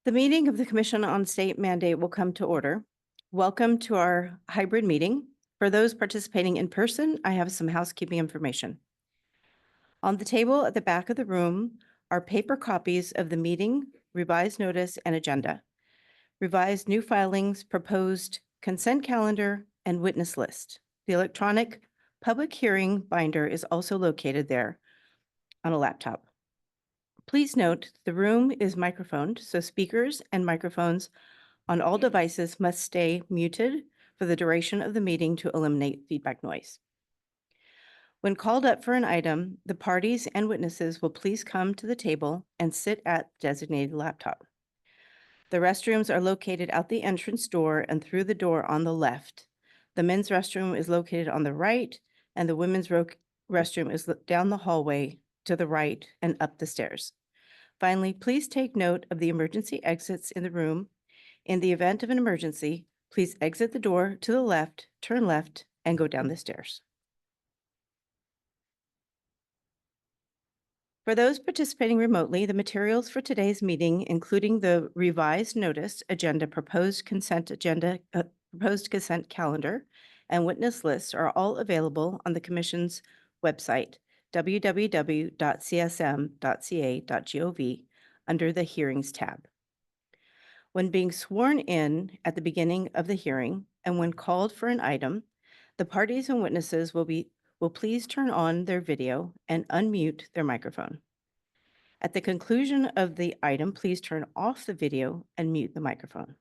The meeting of the Commission on State Mandate will come to order. Welcome to our hybrid meeting. For those participating in person, I have some housekeeping information. On the table at the back of the room are paper copies of the meeting, revised notice, and agenda, revised new filings, proposed consent calendar, and witness list. The electronic public hearing binder is also located there on a laptop. Please note the room is microphoned, so speakers and microphones on all devices must stay muted for the duration of the meeting to eliminate feedback noise. When called up for an item, the parties and witnesses will please come to the table and sit at the designated laptop. The restrooms are located out the entrance door and through the door on the left. The men's restroom is located on the right, and the women's restroom is down the hallway to the right and up the stairs. Finally, please take note of the emergency exits in the room. In the event of an emergency, please exit the door to the left, turn left, and go down the stairs. For those participating remotely, the materials for today's meeting, including the revised notice, agenda, proposed consent calendar, and witness list are all available on the Commission's website, www.csm.ca.gov, under the Hearings tab. When being sworn in at the beginning of the hearing and when called for an item, the parties and witnesses will please turn on their video and unmute their microphone. At the conclusion of the item, please turn off the video and mute the microphone.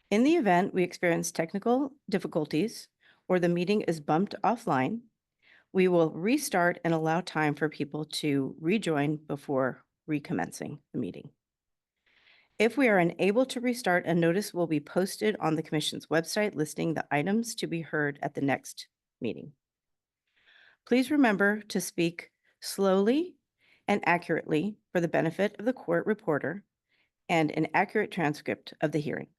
In the event we experience technical difficulties or the meeting is bumped offline, we will restart and allow time for people to rejoin before recommencing the meeting. If we are unable to restart, a notice will be posted on the Commission's website listing the items to be heard at the next meeting. Please remember to speak slowly and accurately for the benefit of the court reporter and an accurate transcript of the hearing.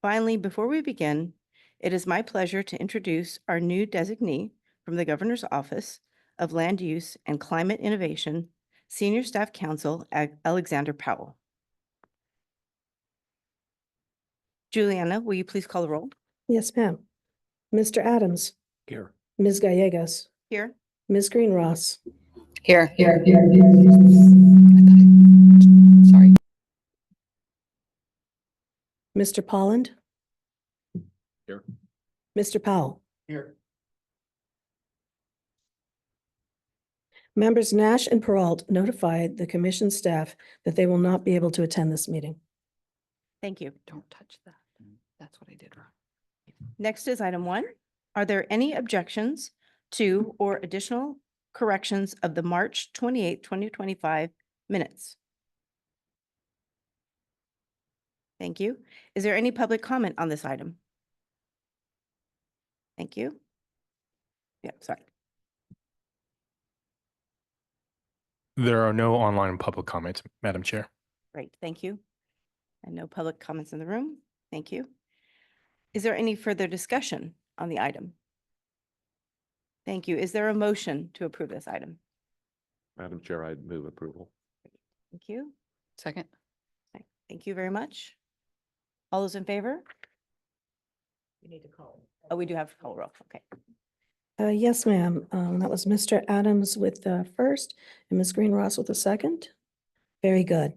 Finally, before we begin, it is my pleasure to introduce our new designee from the Governor's Office of Land Use and Climate Innovation, Senior Staff Counsel Alexander Powell. Juliana, will you please call the roll? Yes, ma'am. Mr. Adams. Here. Ms. Gallegos. Here. Ms. Green-Ross. Here. Sorry. Mr. Polland. Here. Mr. Powell. Here. Members Nash and Peralt notified the Commission staff that they will not be able to attend this meeting. Thank you. Don't touch that. That's what I did wrong. Next is item 1. Are there any objections to or additional corrections of the March 28, 2025 minutes? Thank you. Is there any public comment on this item? Thank you. Yeah, sorry. There are no online public comments, Madam Chair. Great, thank you. And no public comments in the room. Thank you. Is there any further discussion on the item? Thank you. Is there a motion to approve this item? Madam Chair, I'd move approval. Thank you. Second. Thank you very much. All those in favor? You need to call. Oh, we do have to call roll. Okay. Yes, ma'am. That was Mr. Adams with the first and Ms. Green-Ross with the second. Very good.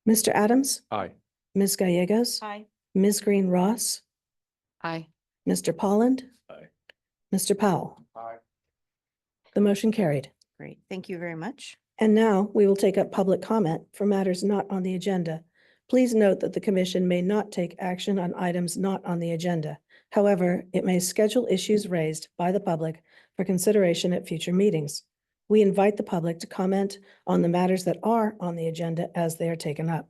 Mr. Adams, Aye. Ms. Gallegos, Aye. Ms. Green-Ross, Aye. Mr. Polland, Aye. Mr. Powell. Aye. The motion carried. Great. Thank you very much. And now we will take up public comment for matters not on the agenda. Please note that the Commission may not take action on items not on the agenda. However, it may schedule issues raised by the public for consideration at future meetings. We invite the public to comment on the matters that are on the agenda as they are taken up.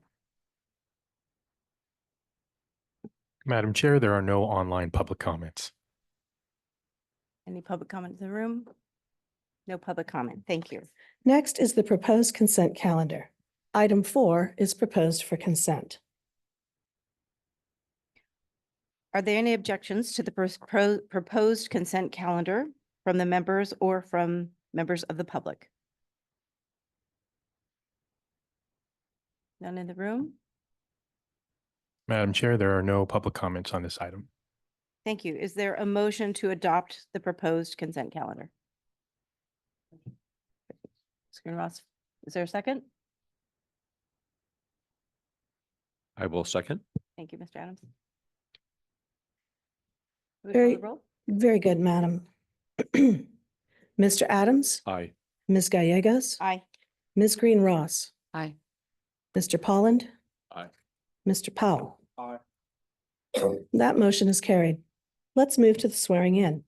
Madam Chair, there are no online public comments. Any public comment in the room? No public comment. Thank you. Next is the proposed consent calendar. Item 4 is proposed for consent. Are there any objections to the proposed consent calendar from the members or from members of the public? None in the room? Madam Chair, there are no public comments on this item. Thank you. Is there a motion to adopt the proposed consent calendar? Ms. Greenross, is there a second? I will second. Thank you, Mr. Adams. Would you call Very- the roll? Very good, madam. Mr. Adams, Aye. Ms. Gallegos, Aye. Ms. Green Ross, Aye. Mr. Polland, Aye. Mr. Powell. Aye. That motion is carried. Let's move to the swearing in.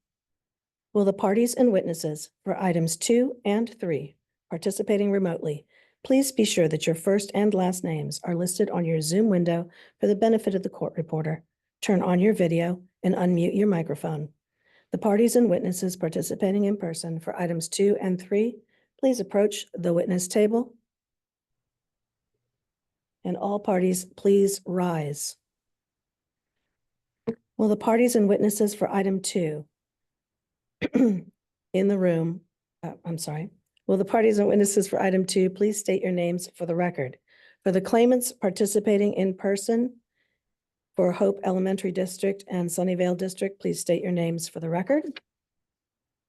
Will the parties and witnesses for items 2 and 3 participating remotely, please be sure that your first and last names are listed on your Zoom window for the benefit of the court reporter. Turn on your video and unmute your microphone. The parties and witnesses participating in person for items 2 and 3, please approach the witness table. And all parties, please rise. Will the parties and witnesses for item 2 in the room, will the parties and witnesses for item 2 please state your names for the record? For the claimants participating in person for Hope Elementary District and Sunnyvale District, please state your names for the record.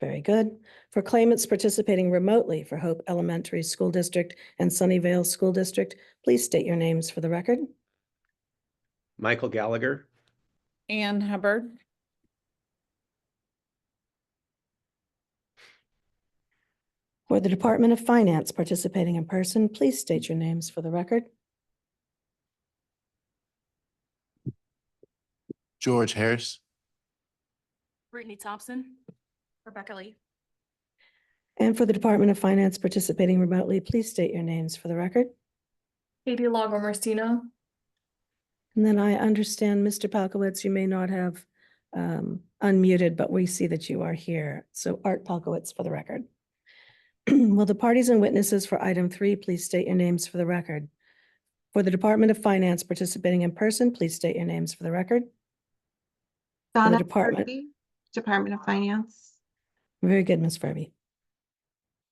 Very good. For claimants participating remotely for Hope Elementary School District and Sunnyvale School District, please state your names for the record. Michael Gallagher. Ann Hubbard. For the Department of Finance participating in person, please state your names for the record. George Harris. Brittany Thompson. Rebecca Lee. And for the Department of Finance participating remotely, please state your names for the record. Katie Lago Marcino. And then I understand, Mr. Palkowitz, you may not have unmuted, but we see that you are here. So Art Palkowitz for the record. Will the parties and witnesses for item 3 please state your names for the record? For the Department of Finance participating in person, please state your names for the record. Donna department. Furby, Department of Finance. Very good, Ms. Furby.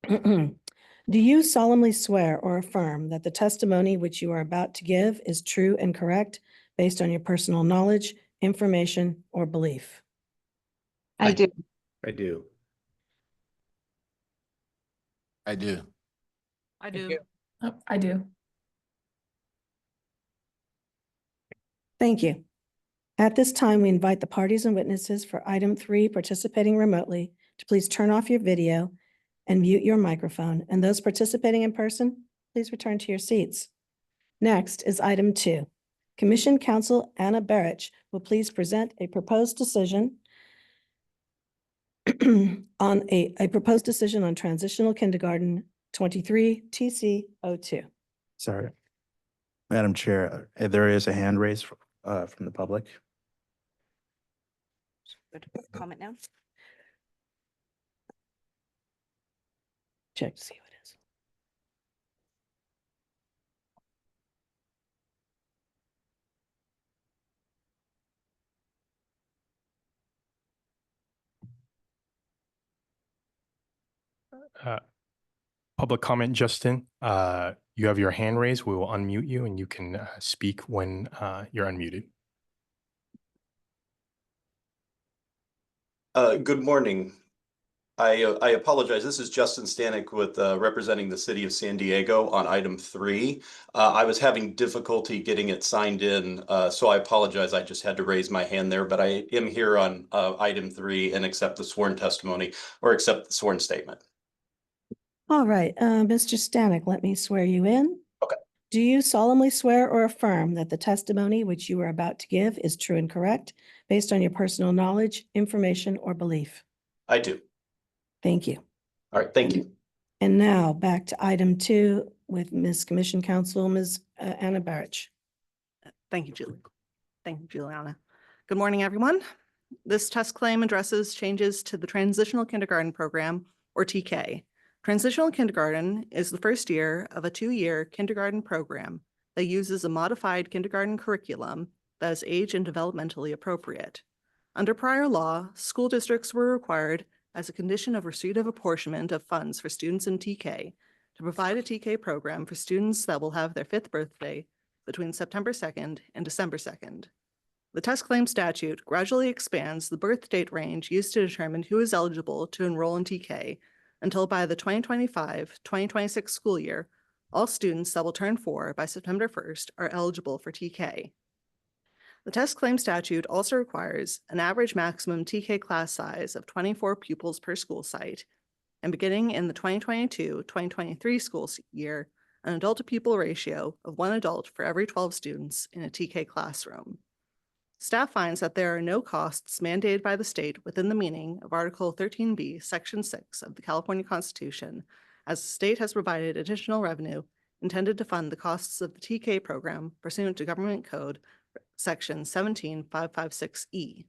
Do you solemnly swear or affirm that the testimony which you are about to give is true and correct based on your personal knowledge, information, or belief? I do. I do. I do. I do. I do. Thank you. At this time, we invite the parties and witnesses for item 3 participating remotely to please turn off your video and mute your microphone. And those participating in person, please return to your seats. Next is item 2. Commission Counsel Anna Berich will please present a proposed decision on a proposed decision on transitional kindergarten 23 TC02. Sorry. Madam Chair, there is a hand raised from the public. Good. Comment now? Check to see who it is. Public comment, Justin. You have your hand raised. We will unmute you and you can speak when you're unmuted. Good morning. I apologize. This is Justin Stanek with representing the city of San Diego on item 3. I was having difficulty getting it signed in, so I apologize. I just had to raise my hand there, but I am here on item 3 and accept the sworn testimony or accept the sworn statement. All right, Mr. Stanek, let me swear you in. Okay. Do you solemnly swear or affirm that the testimony which you are about to give is true and correct based on your personal knowledge, information, or belief? I do. Thank you. All right. Thank you. And now back to item 2 with Ms. Commission Counsel, Ms. Anna Berich. Thank you, Julie. Thank you, Juliana. Good morning, everyone. This test claim addresses changes to the Transitional Kindergarten Program, or TK. Transitional kindergarten is the first year of a 2-year kindergarten program that uses a modified kindergarten curriculum that is age and developmentally appropriate. Under prior law, school districts were required, as a condition of receipt of apportionment of funds for students in TK, to provide a TK program for students that will have their 5th birthday between September 2nd and December 2nd. The test claim statute gradually expands the birth date range used to determine who is eligible to enroll in TK until by the 2025-2026 school year, all students that will turn 4 by September 1st are eligible for TK. The test claim statute also requires an average maximum TK class size of 24 pupils per school site, and beginning in the 2022-2023 school year, an adult to pupil ratio of 1 adult for every 12 students in a TK classroom. Staff finds that there are no costs mandated by the state within the meaning of Article 13B, Section 6 of the California Constitution, as the state has provided additional revenue intended to fund the costs of the TK program pursuant to Government Code Section 17556E.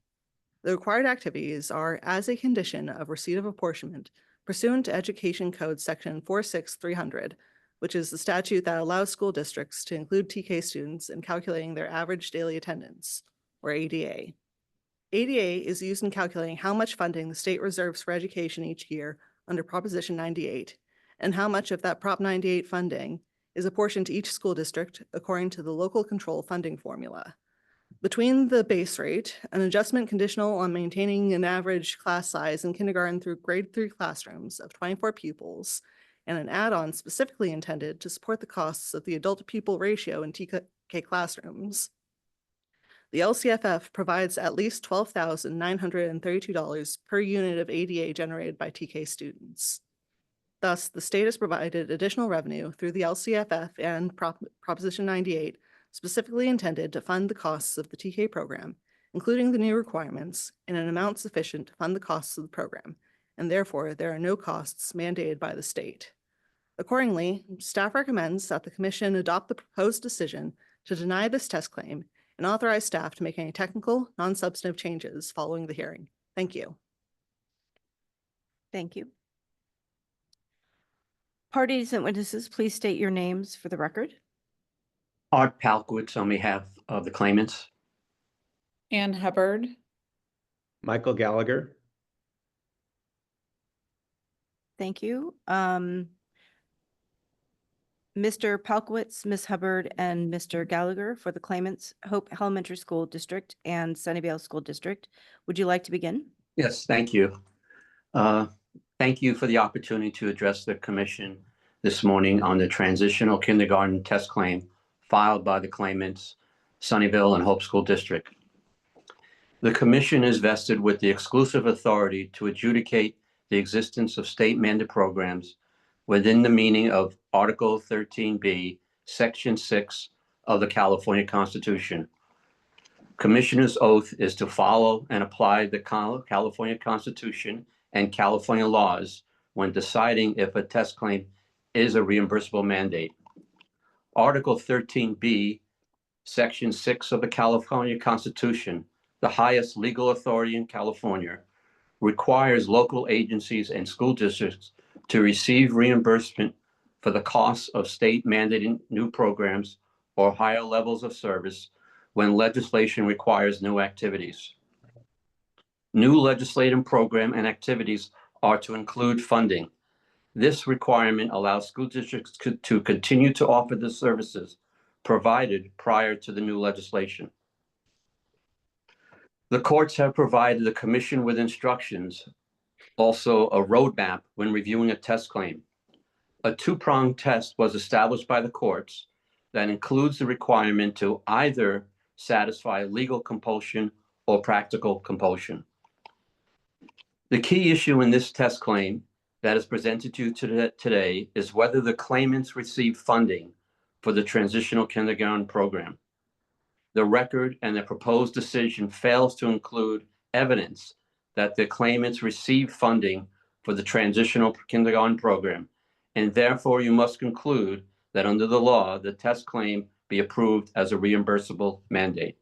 The required activities are as a condition of receipt of apportionment pursuant to Education Code Section 46300, which is the statute that allows school districts to include TK students in calculating their average daily attendance, or ADA. ADA is used in calculating how much funding the state reserves for education each year under Proposition 98, and how much of that Prop 98 funding is apportioned to each school district according to the local control funding formula. Between the base rate, an adjustment conditional on maintaining an average class size in kindergarten through grade 3 classrooms of 24 pupils, and an add-on specifically intended to support the costs of the adult-to-pupil ratio in TK classrooms. The LCFF provides at least $12,932 per unit of ADA generated by TK students. Thus, the state has provided additional revenue through the LCFF and Proposition 98 specifically intended to fund the costs of the TK program, including the new requirements, in an amount sufficient to fund the costs of the program, and therefore there are no costs mandated by the state. Accordingly, staff recommends that the Commission adopt the proposed decision to deny this test claim and authorize staff to make any technical, non-substantive changes following the hearing. Thank you. Thank you. Parties and witnesses, please state your names for the record. Art Palkowitz on behalf of the claimants. Ann Hubbard. Michael Gallagher. Thank you. Mr. Palkowitz, Ms. Hubbard, and Mr. Gallagher for the claimants, Hope Elementary School District and Sunnyvale School District. Would you like to begin? Yes, thank you. Thank you for the opportunity to address the Commission this morning on the transitional kindergarten test claim filed by the claimants, Sunnyvale and Hope School District. The Commission is vested with the exclusive authority to adjudicate the existence of state mandated programs within the meaning of Article 13B, Section 6 of the California Constitution. Commissioner's oath is to follow and apply the California Constitution and California laws when deciding if a test claim is a reimbursable mandate. Article 13B, Section 6 of the California Constitution, the highest legal authority in California, requires local agencies and school districts to receive reimbursement for the costs of state mandated new programs or higher levels of service when legislation requires new activities. New legislative program and activities are to include funding. This requirement allows school districts to continue to offer the services provided prior to the new legislation. The courts have provided the Commission with instructions, also a roadmap when reviewing a test claim. A two-pronged test was established by the courts that includes the requirement to either satisfy legal compulsion or practical compulsion. The key issue in this test claim that is presented to you today is whether the claimants receive funding for the transitional kindergarten program. The record and the proposed decision fails to include evidence that the claimants receive funding for the transitional kindergarten program, and therefore you must conclude that under the law, the test claim be approved as a reimbursable mandate.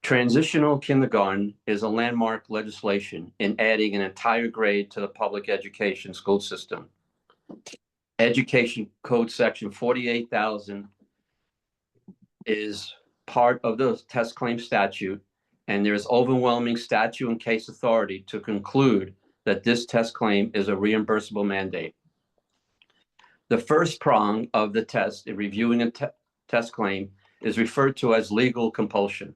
Transitional kindergarten is a landmark legislation in adding an entire grade to the public education school system. Education Code Section 48,000 is part of the test claim statute, and there is overwhelming statute and case authority to conclude that this test claim is a reimbursable mandate. The first prong of the test in reviewing a test claim is referred to as legal compulsion.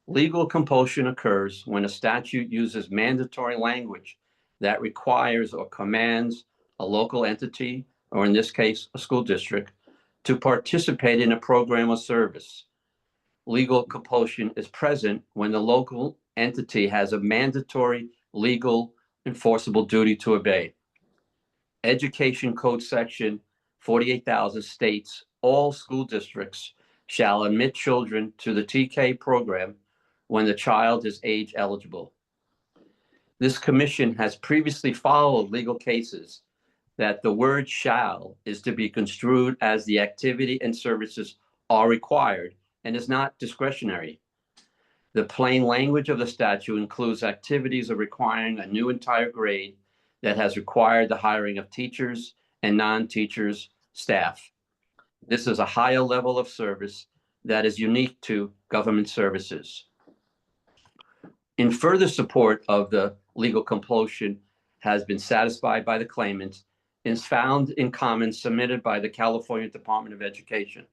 Legal compulsion occurs when a statute uses mandatory language that requires or commands a local entity, or in this case, a school district, to participate in a program or service. Legal compulsion is present when the local entity has a mandatory legal enforceable duty to obey. Education Code Section 48,000 states all school districts shall admit children to the TK program when the child is age eligible. This commission has previously followed legal cases that the word shall is to be construed as the activity and services are required and is not discretionary. The plain language of the statute includes activities of requiring a new entire grade that has required the hiring of teachers and non-teachers staff. This is a higher level of service that is unique to government services. In further support of the legal compulsion has been satisfied by the claimant is found in comments submitted by the California Department of Education.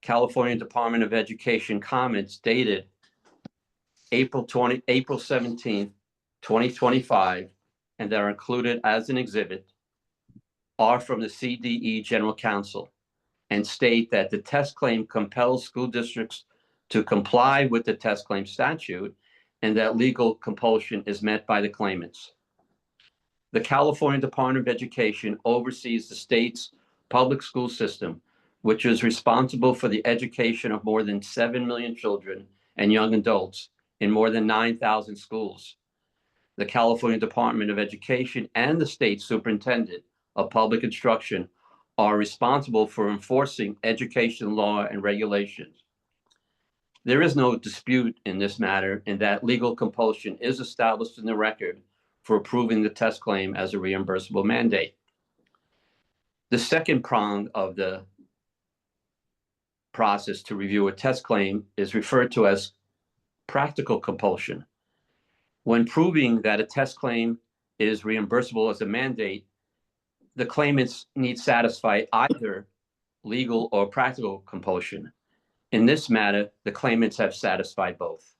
California Department of Education comments dated April 17, 2025, and that are included as an exhibit, are from the CDE General Counsel and state that the test claim compels school districts to comply with the test claim statute and that legal compulsion is met by the claimants. The California Department of Education oversees the state's public school system, which is responsible for the education of more than 7 million children and young adults in more than 9,000 schools. The California Department of Education and the state superintendent of public instruction are responsible for enforcing education law and regulations. There is no dispute in this matter in that legal compulsion is established in the record for approving the test claim as a reimbursable mandate. The second prong of the process to review a test claim is referred to as practical compulsion. When proving that a test claim is reimbursable as a mandate, the claimants need to satisfy either legal or practical compulsion. In this matter, the claimants have satisfied both.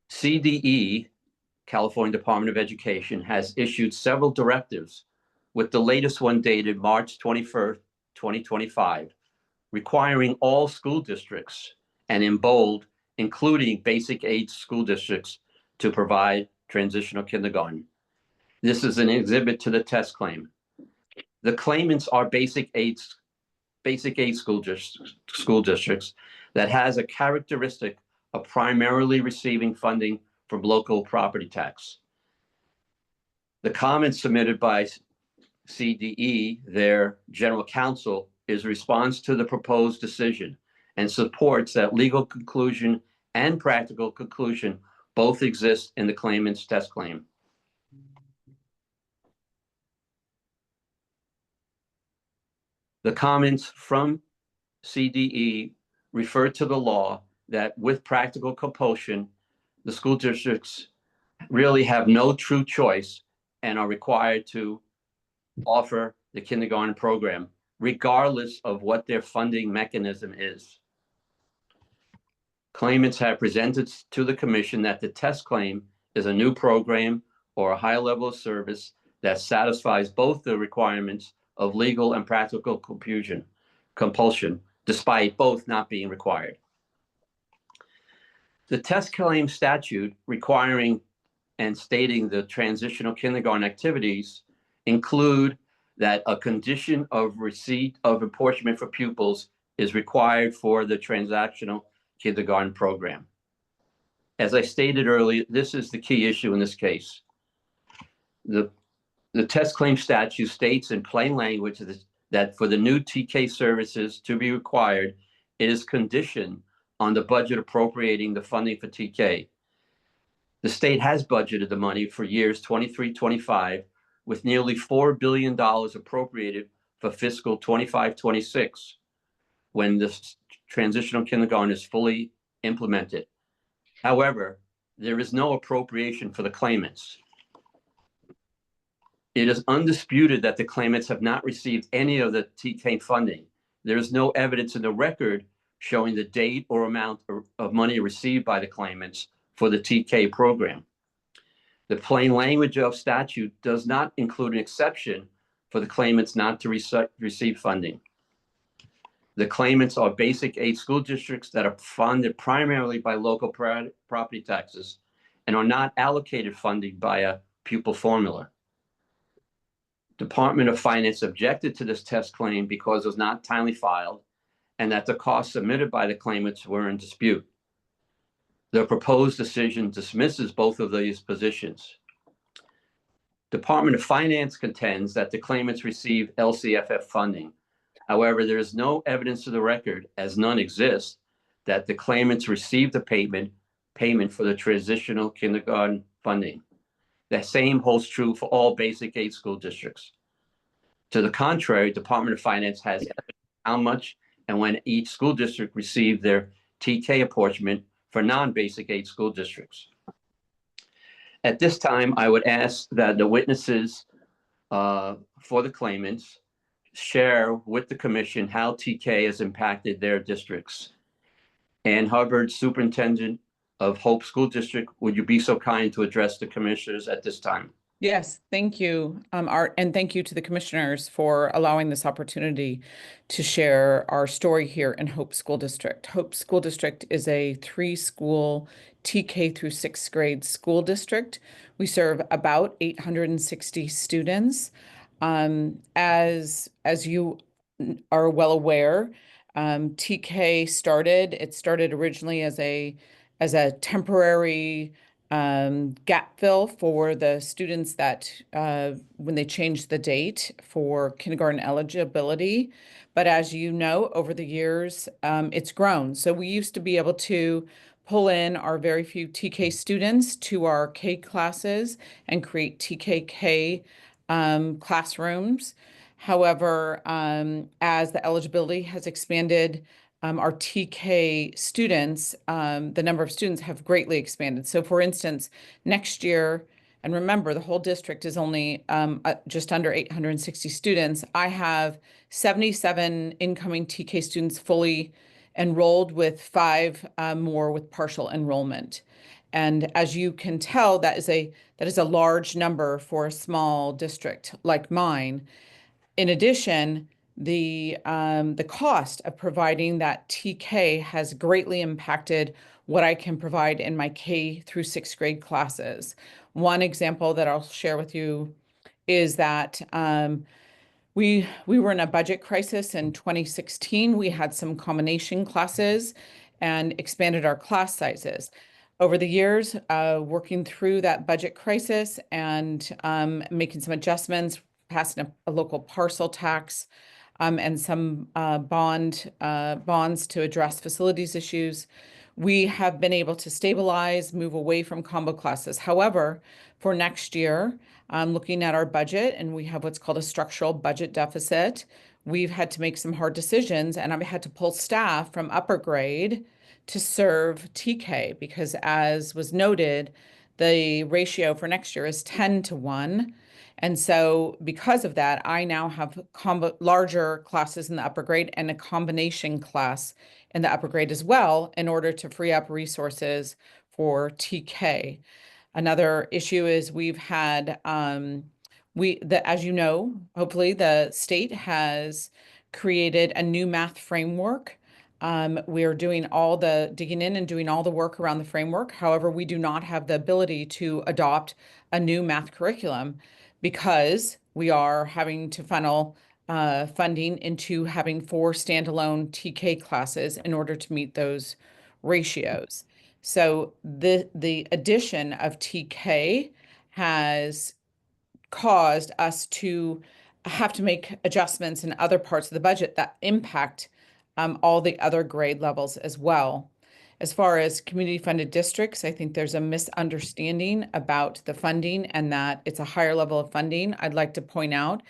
CDE, California Department of Education, has issued several directives, with the latest one dated March 21st, 2025, requiring all school districts, and in bold, including basic age school districts, to provide transitional kindergarten. This is an exhibit to the test claim. The claimants are basic age school districts that has a characteristic of primarily receiving funding from local property tax. The comments submitted by CDE, their general counsel, is response to the proposed decision and supports that legal conclusion and practical conclusion both exist in the claimant's test claim. The comments from CDE refer to the law that with practical compulsion, the school districts really have no true choice and are required to offer the kindergarten program, regardless of what their funding mechanism is. Claimants have presented to the commission that the test claim is a new program or a high level of service that satisfies both the requirements of legal and practical compulsion, despite both not being required. The test claim statute requiring and stating the transitional kindergarten activities include that a condition of receipt of apportionment for pupils is required for the transactional kindergarten program. As I stated earlier, this is the key issue in this case. The test claim statute states in plain language that for the new TK services to be required, it is conditioned on the budget appropriating the funding for TK. The state has budgeted the money for years 23-25 with nearly $4 billion appropriated for fiscal 25-26 when the transitional kindergarten is fully implemented. However, there is no appropriation for the claimants. It is undisputed that the claimants have not received any of the TK funding. There is no evidence in the record showing the date or amount of money received by the claimants for the TK program. The plain language of statute does not include an exception for the claimants not to receive funding. The claimants are basic aid school districts that are funded primarily by local property taxes and are not allocated funding by a pupil formula. Department of Finance objected to this test claim because it was not timely filed and that the costs submitted by the claimants were in dispute. The proposed decision dismisses both of these positions. Department of Finance contends that the claimants receive LCFF funding. However, there is no evidence to the record, as none exists, that the claimants received the payment for the transitional kindergarten funding. The same holds true for all basic aid school districts. To the contrary, Department of Finance has evidence how much and when each school district received their TK apportionment for non-basic aid school districts. At this time, I would ask that the witnesses for the claimants share with the commission how TK has impacted their districts. Ann Hubbard, Superintendent of Hope School District, would you be so kind to address the commissioners at this time? Yes, thank you, Art, and thank you to the commissioners for allowing this opportunity to share our story here in Hope School District. Hope School District is a 3-school TK through 6th grade school district. We serve about 860 students. As you are well aware, TK started originally as a temporary gap fill for the students that when they changed the date for kindergarten eligibility. But as you know, over the years, it's grown. So we used to be able to pull in our very few TK students to our K classes and create TKK classrooms. However, as the eligibility has expanded, our TK students, the number of students have greatly expanded. So for instance, next year, and remember the whole district is only just under 860 students, I have 77 incoming TK students fully enrolled with 5 more with partial enrollment. And as you can tell, that is a large number for a small district like mine. In addition, the cost of providing that TK has greatly impacted what I can provide in my K through 6th grade classes. One example that I'll share with you is that we were in a budget crisis in 2016. We had some combination classes and expanded our class sizes. Over the years, working through that budget crisis and making some adjustments, passing a local parcel tax, and some bonds to address facilities issues, we have been able to stabilize, move away from combo classes. However, for next year, looking at our budget, and we have what's called a structural budget deficit, we've had to make some hard decisions, and I've had to pull staff from upper grade to serve TK because, as was noted, the ratio for next year is 10-1. And so because of that, I now have larger classes in the upper grade and a combination class in the upper grade as well in order to free up resources for TK. Another issue is we've had, as you know, hopefully the state has created a new math framework. We are digging in and doing all the work around the framework. However, we do not have the ability to adopt a new math curriculum because we are having to funnel funding into having 4 standalone TK classes in order to meet those ratios. So the addition of TK has caused us to have to make adjustments in other parts of the budget that impact all the other grade levels as well. As far as community funded districts, I think there's a misunderstanding about the funding and that it's a higher level of funding. I'd like to point out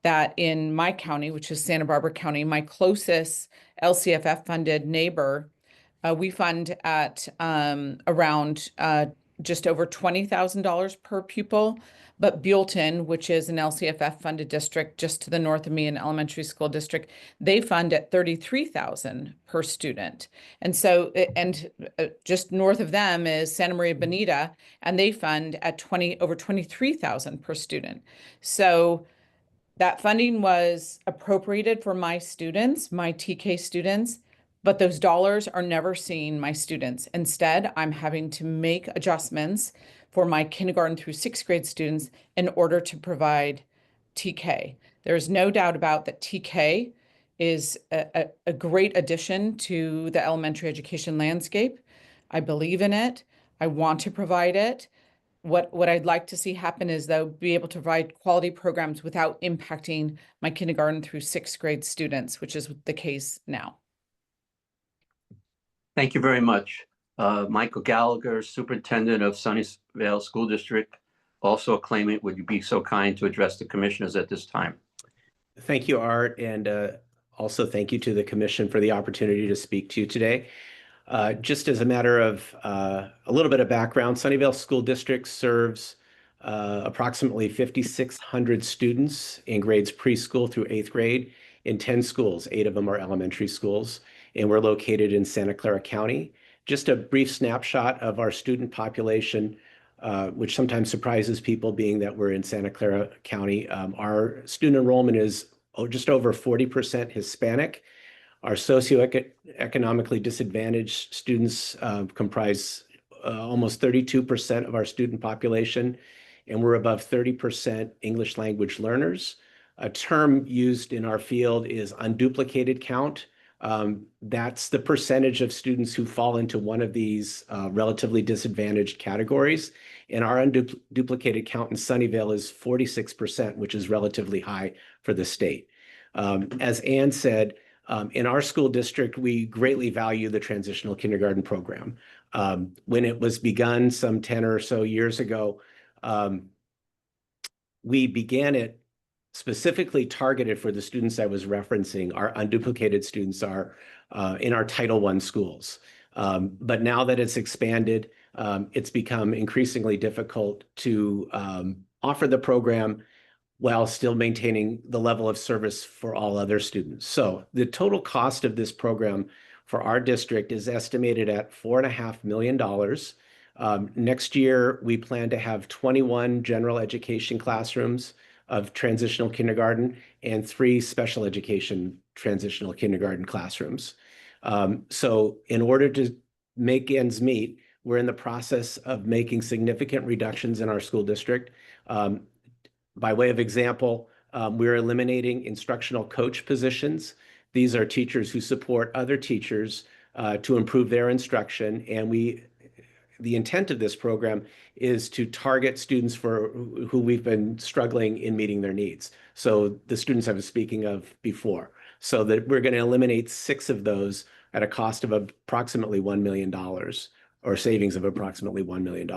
that in my county, which is Santa Barbara County, my closest LCFF funded neighbor, we fund at around just over $20,000 per pupil. But Buellton, which is an LCFF funded district just to the north of me, an elementary school district, they fund at $33,000 per student. And so, just north of them is Santa Maria Bonita, and they fund at over $23,000 per student. So that funding was appropriated for my students, my TK students, but those dollars are never seeing my students. Instead, I'm having to make adjustments for my kindergarten through sixth grade students in order to provide TK. There's no doubt about that TK is a great addition to the elementary education landscape. I believe in it. I want to provide it. What I'd like to see happen is though, be able to provide quality programs without impacting my kindergarten through sixth grade students, which is the case now. Thank you very much. Michael Gallagher, Superintendent of Sunnyvale School District, also a claimant. Would you be so kind to address the commissioners at this time? Thank you, Art, and also thank you to the commission for the opportunity to speak to you today. Just as a matter of a little bit of background, Sunnyvale School District serves approximately 5,600 students in grades preschool through 8th grade in 10 schools. 8 of them are elementary schools, and we're located in Santa Clara County. Just a brief snapshot of our student population, which sometimes surprises people being that we're in Santa Clara County. Our student enrollment is just over 40% Hispanic. Our socioeconomically disadvantaged students comprise almost 32% of our student population, and we're above 30% English language learners. A term used in our field is unduplicated count. That's the percentage of students who fall into one of these relatively disadvantaged categories. And our unduplicated count in Sunnyvale is 46%, which is relatively high for the state. As Ann said, in our school district, we greatly value the transitional kindergarten program. When it was begun some 10 or so years ago, we began it specifically targeted for the students I was referencing. Our unduplicated students are in our Title I schools. But now that it's expanded, it's become increasingly difficult to offer the program while still maintaining the level of service for all other students. So the total cost of this program for our district is estimated at $4.5 million. Next year, we plan to have 21 general education classrooms of transitional kindergarten and 3 special education transitional kindergarten classrooms. So in order to make ends meet, we're in the process of making significant reductions in our school district. By way of example, we're eliminating instructional coach positions. These are teachers who support other teachers to improve their instruction. And the intent of this program is to target students who we've been struggling in meeting their needs. So the students I was speaking of before. So that we're going to eliminate 6 of those at a cost of approximately $1 million, or savings of approximately $1 million.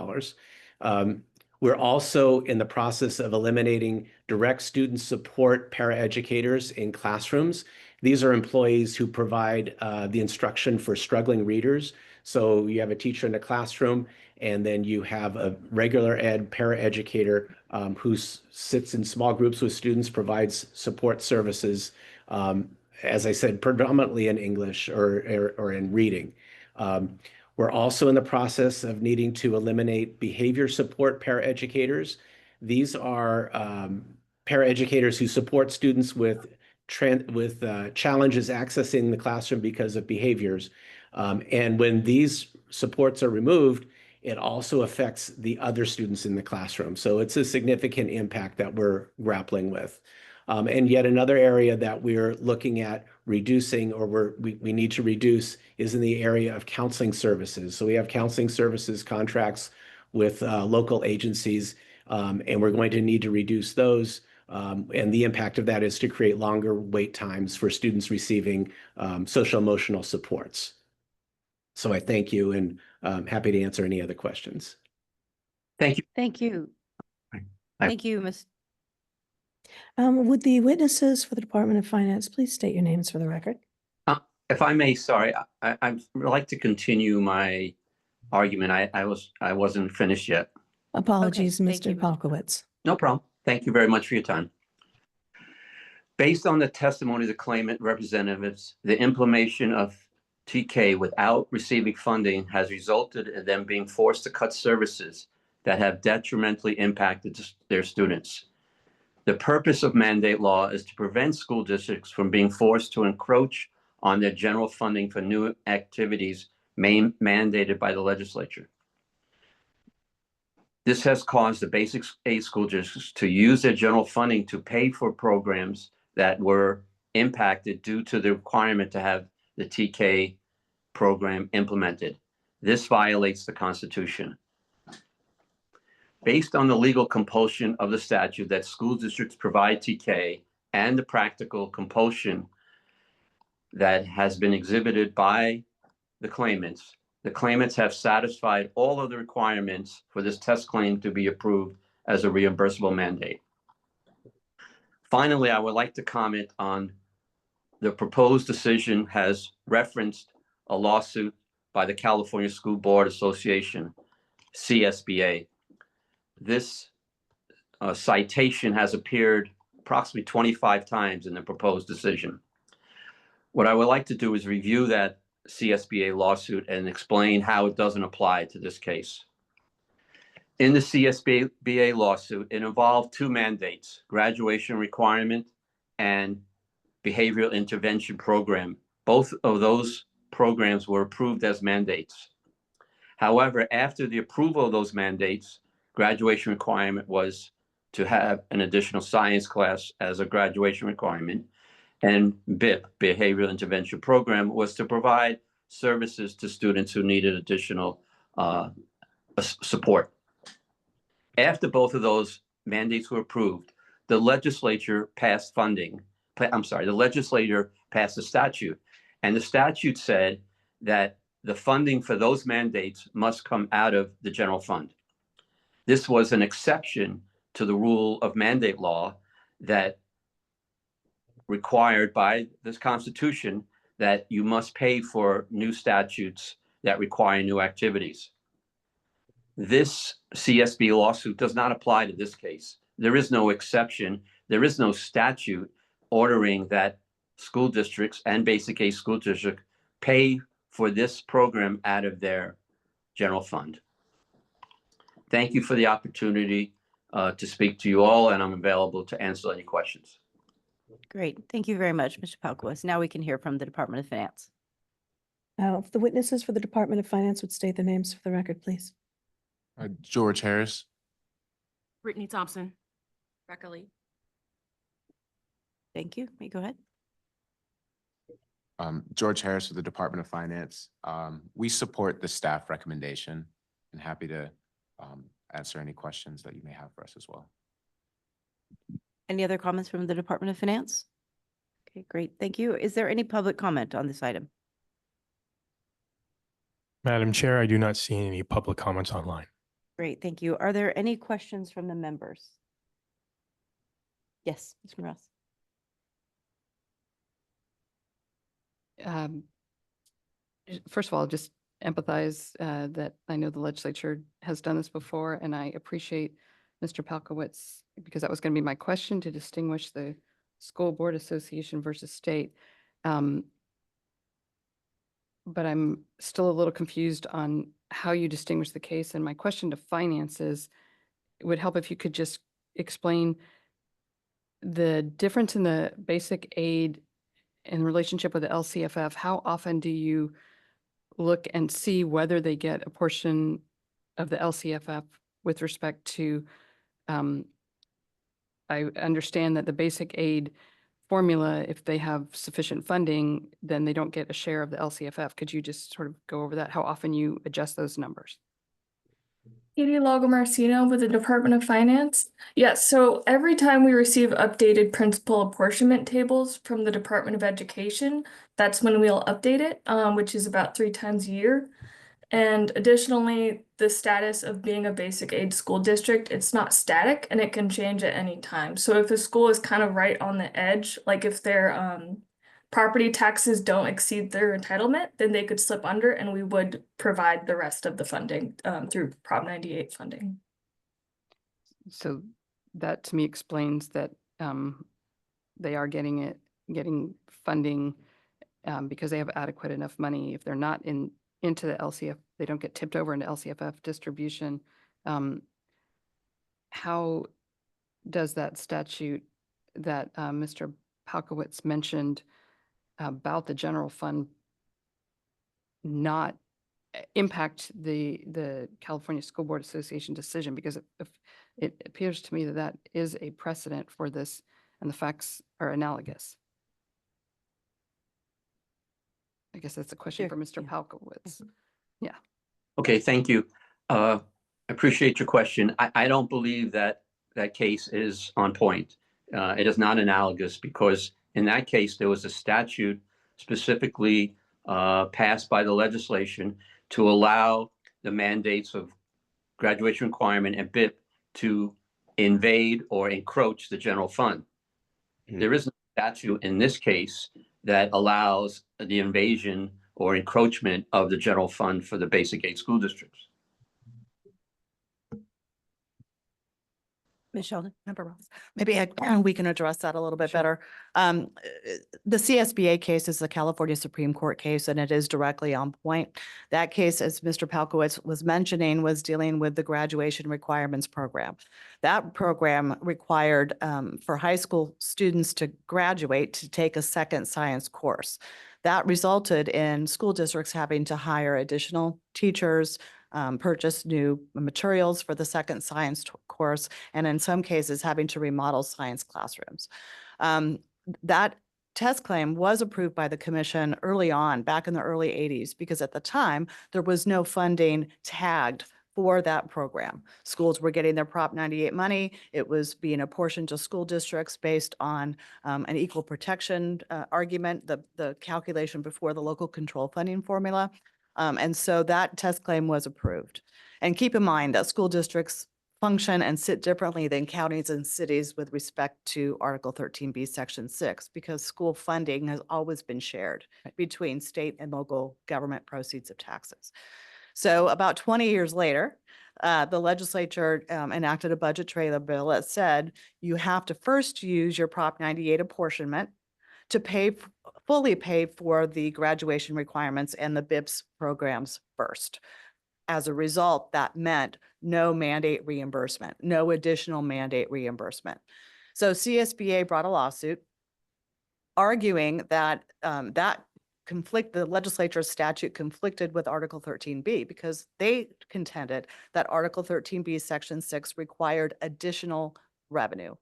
We're also in the process of eliminating direct student support paraeducators in classrooms. These are employees who provide the instruction for struggling readers. So you have a teacher in a classroom, and then you have a regular ed paraeducator who sits in small groups with students, provides support services, as I said, predominantly in English or in reading. We're also in the process of needing to eliminate behavior support paraeducators. These are paraeducators who support students with challenges accessing the classroom because of behaviors. And when these supports are removed, it also affects the other students in the classroom. So it's a significant impact that we're grappling with. And yet another area that we're looking at reducing, or we need to reduce, is in the area of counseling services. So we have counseling services contracts with local agencies, and we're going to need to reduce those. And the impact of that is to create longer wait times for students receiving social emotional supports. So I thank you, and I'm happy to answer any other questions. Thank you. Thank you. Thank you, Ms. Would the witnesses for the Department of Finance please state your names for the record? If I may, sorry, I'd like to continue my argument. I wasn't finished yet. Apologies, thank you, Mr. Mr. Palkowitz. No problem. Thank you very much for your time. Based on the testimony of the claimant representatives, the implementation of TK without receiving funding has resulted in them being forced to cut services that have detrimentally impacted their students. The purpose of mandate law is to prevent school districts from being forced to encroach on their general funding for new activities mandated by the legislature. This has caused the basic aid school districts to use their general funding to pay for programs that were impacted due to the requirement to have the TK program implemented. This violates the Constitution. Based on the legal compulsion of the statute that school districts provide TK and the practical compulsion that has been exhibited by the claimants have satisfied all of the requirements for this test claim to be approved as a reimbursable mandate. Finally, I would like to comment on the proposed decision has referenced a lawsuit by the California School Board Association, CSBA. This citation has appeared approximately 25 times in the proposed decision. What I would like to do is review that CSBA lawsuit and explain how it doesn't apply to this case. In the CSBA lawsuit, it involved two mandates, graduation requirement and behavioral intervention program. Both of those programs were approved as mandates. However, after the approval of those mandates, graduation requirement was to have an additional science class as a graduation requirement, and BIP, Behavioral Intervention Program, was to provide services to students who needed additional support. After both of those mandates were approved, the legislature passed the legislature passed a statute, and the statute said that the funding for those mandates must come out of the general fund. This was an exception to the rule of mandate law that required by this Constitution that you must pay for new statutes that require new activities. This CSB lawsuit does not apply to this case. There is no exception. There is no statute ordering that school districts and basic aid school district pay for this program out of their general fund. Thank you for the opportunity to speak to you all, and I'm available to answer any questions. Great. Thank you very much, Mr. Palkowitz. Now we can hear from the Department of Finance. If the witnesses for the Department of Finance would state the names for the record, please. George Harris. Brittany Thompson. Rebecca Lee. Thank you. May you go ahead. George Harris with the Department of Finance. We support the staff recommendation and happy to answer any questions that you may have for us as well. Any other comments from the Department of Finance? Okay, great. Thank you. Is there any public comment on this item? Madam Chair, I do not see any public comments online. Great, thank you. Are there any questions from the members? Yes, Ms. Ross. First of all, just empathize that I know the legislature has done this before, and I appreciate Mr. Palkowitz, because that was going to be my question, to distinguish the School Board Association versus state. But I'm still a little confused on how you distinguish the case. And my question to finance is, it would help if you could just explain the difference in the basic aid in relationship with the LCFF. How often do you look and see whether they get a portion of the LCFF with respect to, I understand that the basic aid formula, if they have sufficient funding, then they don't get a share of the LCFF. Could you just sort of go over that, how often you adjust those numbers? Katie Lagomarsino with the Department of Finance. Yes, so every time we receive updated principal apportionment tables from the Department of Education, that's when we'll update it, which is about 3 times a year. And additionally, the status of being a basic aid school district, it's not static and it can change at any time. So if a school is kind of right on the edge, like if they're property taxes don't exceed their entitlement, then they could slip under and we would provide the rest of the funding through Prop 98 funding. So that to me explains that they are getting funding because they have adequate enough money. If they're not into the LCF, they don't get tipped over into LCFF distribution. How does that statute that Mr. Palkowitz mentioned about the general fund not impact the California School Board Association decision? Because if it appears to me that that is a precedent for this and the facts are analogous. I guess that's a question for Mr. Palkowitz. Yeah. Okay, thank you. Appreciate your question. I don't believe that case is on point. It is not analogous because in that case, there was a statute specifically passed by the legislation to allow the mandates of graduation requirement and BIP to invade or encroach the general fund. There is no statute in this case that allows the invasion or encroachment of the general fund for the basic aid school districts. Ms. Sheldon? Member Ross. Maybe we can address that a little bit better. The CSBA case is the California Supreme Court case, and it is directly on point. That case, as Mr. Palkowitz was mentioning, was dealing with the graduation requirements program. That program required for high school students to graduate to take a second science course. That resulted in school districts having to hire additional teachers, purchase new materials for the second science course, and in some cases having to remodel science classrooms. That test claim was approved by the commission early on, back in the early 80s, because at the time there was no funding tagged for that program. Schools were getting their Prop 98 money. It was being apportioned to school districts based on an equal protection argument, the calculation before the local control funding formula. And so that test claim was approved. And keep in mind that school districts function and sit differently than counties and cities with respect to Article 13B, Section 6, because school funding has always been shared between state and local government proceeds of taxes. So about 20 years later, the legislature enacted a budget trailer bill that said you have to first use your Prop 98 apportionment to fully pay for the graduation requirements and the BIPS programs first. As a result, that meant no mandate reimbursement, no additional mandate reimbursement. So CSBA brought a lawsuit arguing that the legislature's statute conflicted with Article 13B because they contended that Article 13B, Section 6 required additional revenue.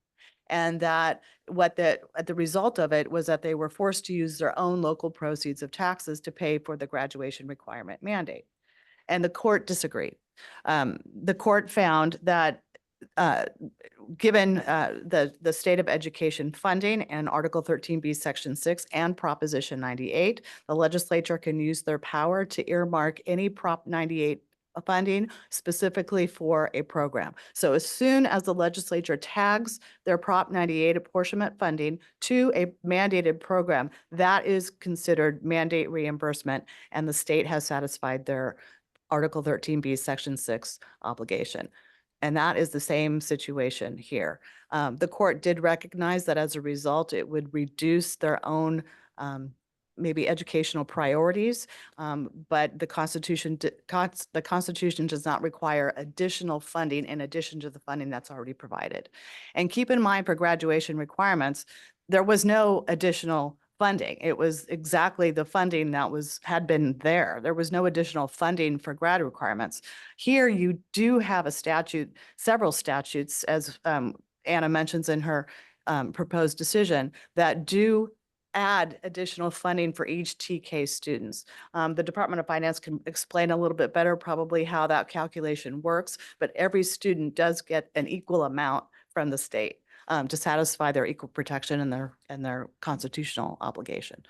And that the result of it was that they were forced to use their own local proceeds of taxes to pay for the graduation requirement mandate. And the court disagreed. The court found that given the state of education funding and Article 13B, Section 6 and Proposition 98, the legislature can use their power to earmark any Prop 98 funding specifically for a program. So as soon as the legislature tags their Prop 98 apportionment funding to a mandated program, that is considered mandate reimbursement, and the state has satisfied their Article 13B, Section 6 obligation. And that is the same situation here. The court did recognize that as a result, it would reduce their own maybe educational priorities, but the Constitution does not require additional funding in addition to the funding that's already provided. And keep in mind, for graduation requirements, there was no additional funding. It was exactly the funding that had been there. There was no additional funding for grad requirements. Here you do have a statute, several statutes, as Anna mentions in her proposed decision, that do add additional funding for each TK students. The Department of Finance can explain a little bit better probably how that calculation works, but every student does get an equal amount from the state to satisfy their equal protection and their constitutional obligation.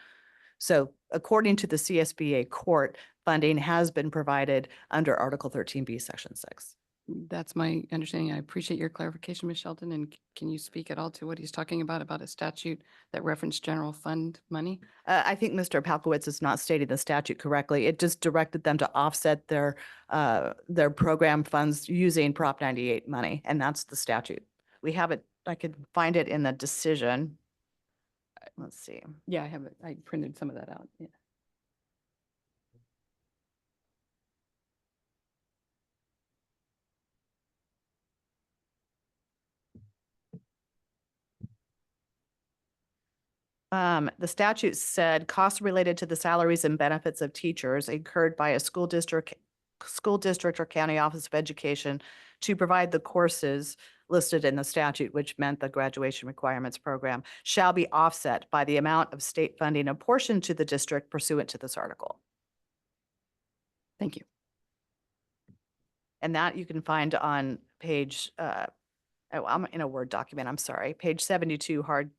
So according to the CSBA court, funding has been provided under Article 13B, Section 6. That's my understanding. I appreciate your clarification, Ms. Shelton. And can you speak at all to what he's talking about a statute that referenced general fund money? I think Mr. Palkowitz is not stating the statute correctly. It just directed them to offset their program funds using Prop 98 money, and that's the statute. We have it, I could find it in the decision. Let's see. Yeah, I have it. I printed some of that out. Yeah. The statute said costs related to the salaries and benefits of teachers incurred by a school district or county office of education to provide the courses listed in the statute, which meant the graduation requirements program, shall be offset by the amount of state funding apportioned to the district pursuant to this article. Thank you. And that you can find on page, I'm in a Word document, I'm sorry, page 72, hard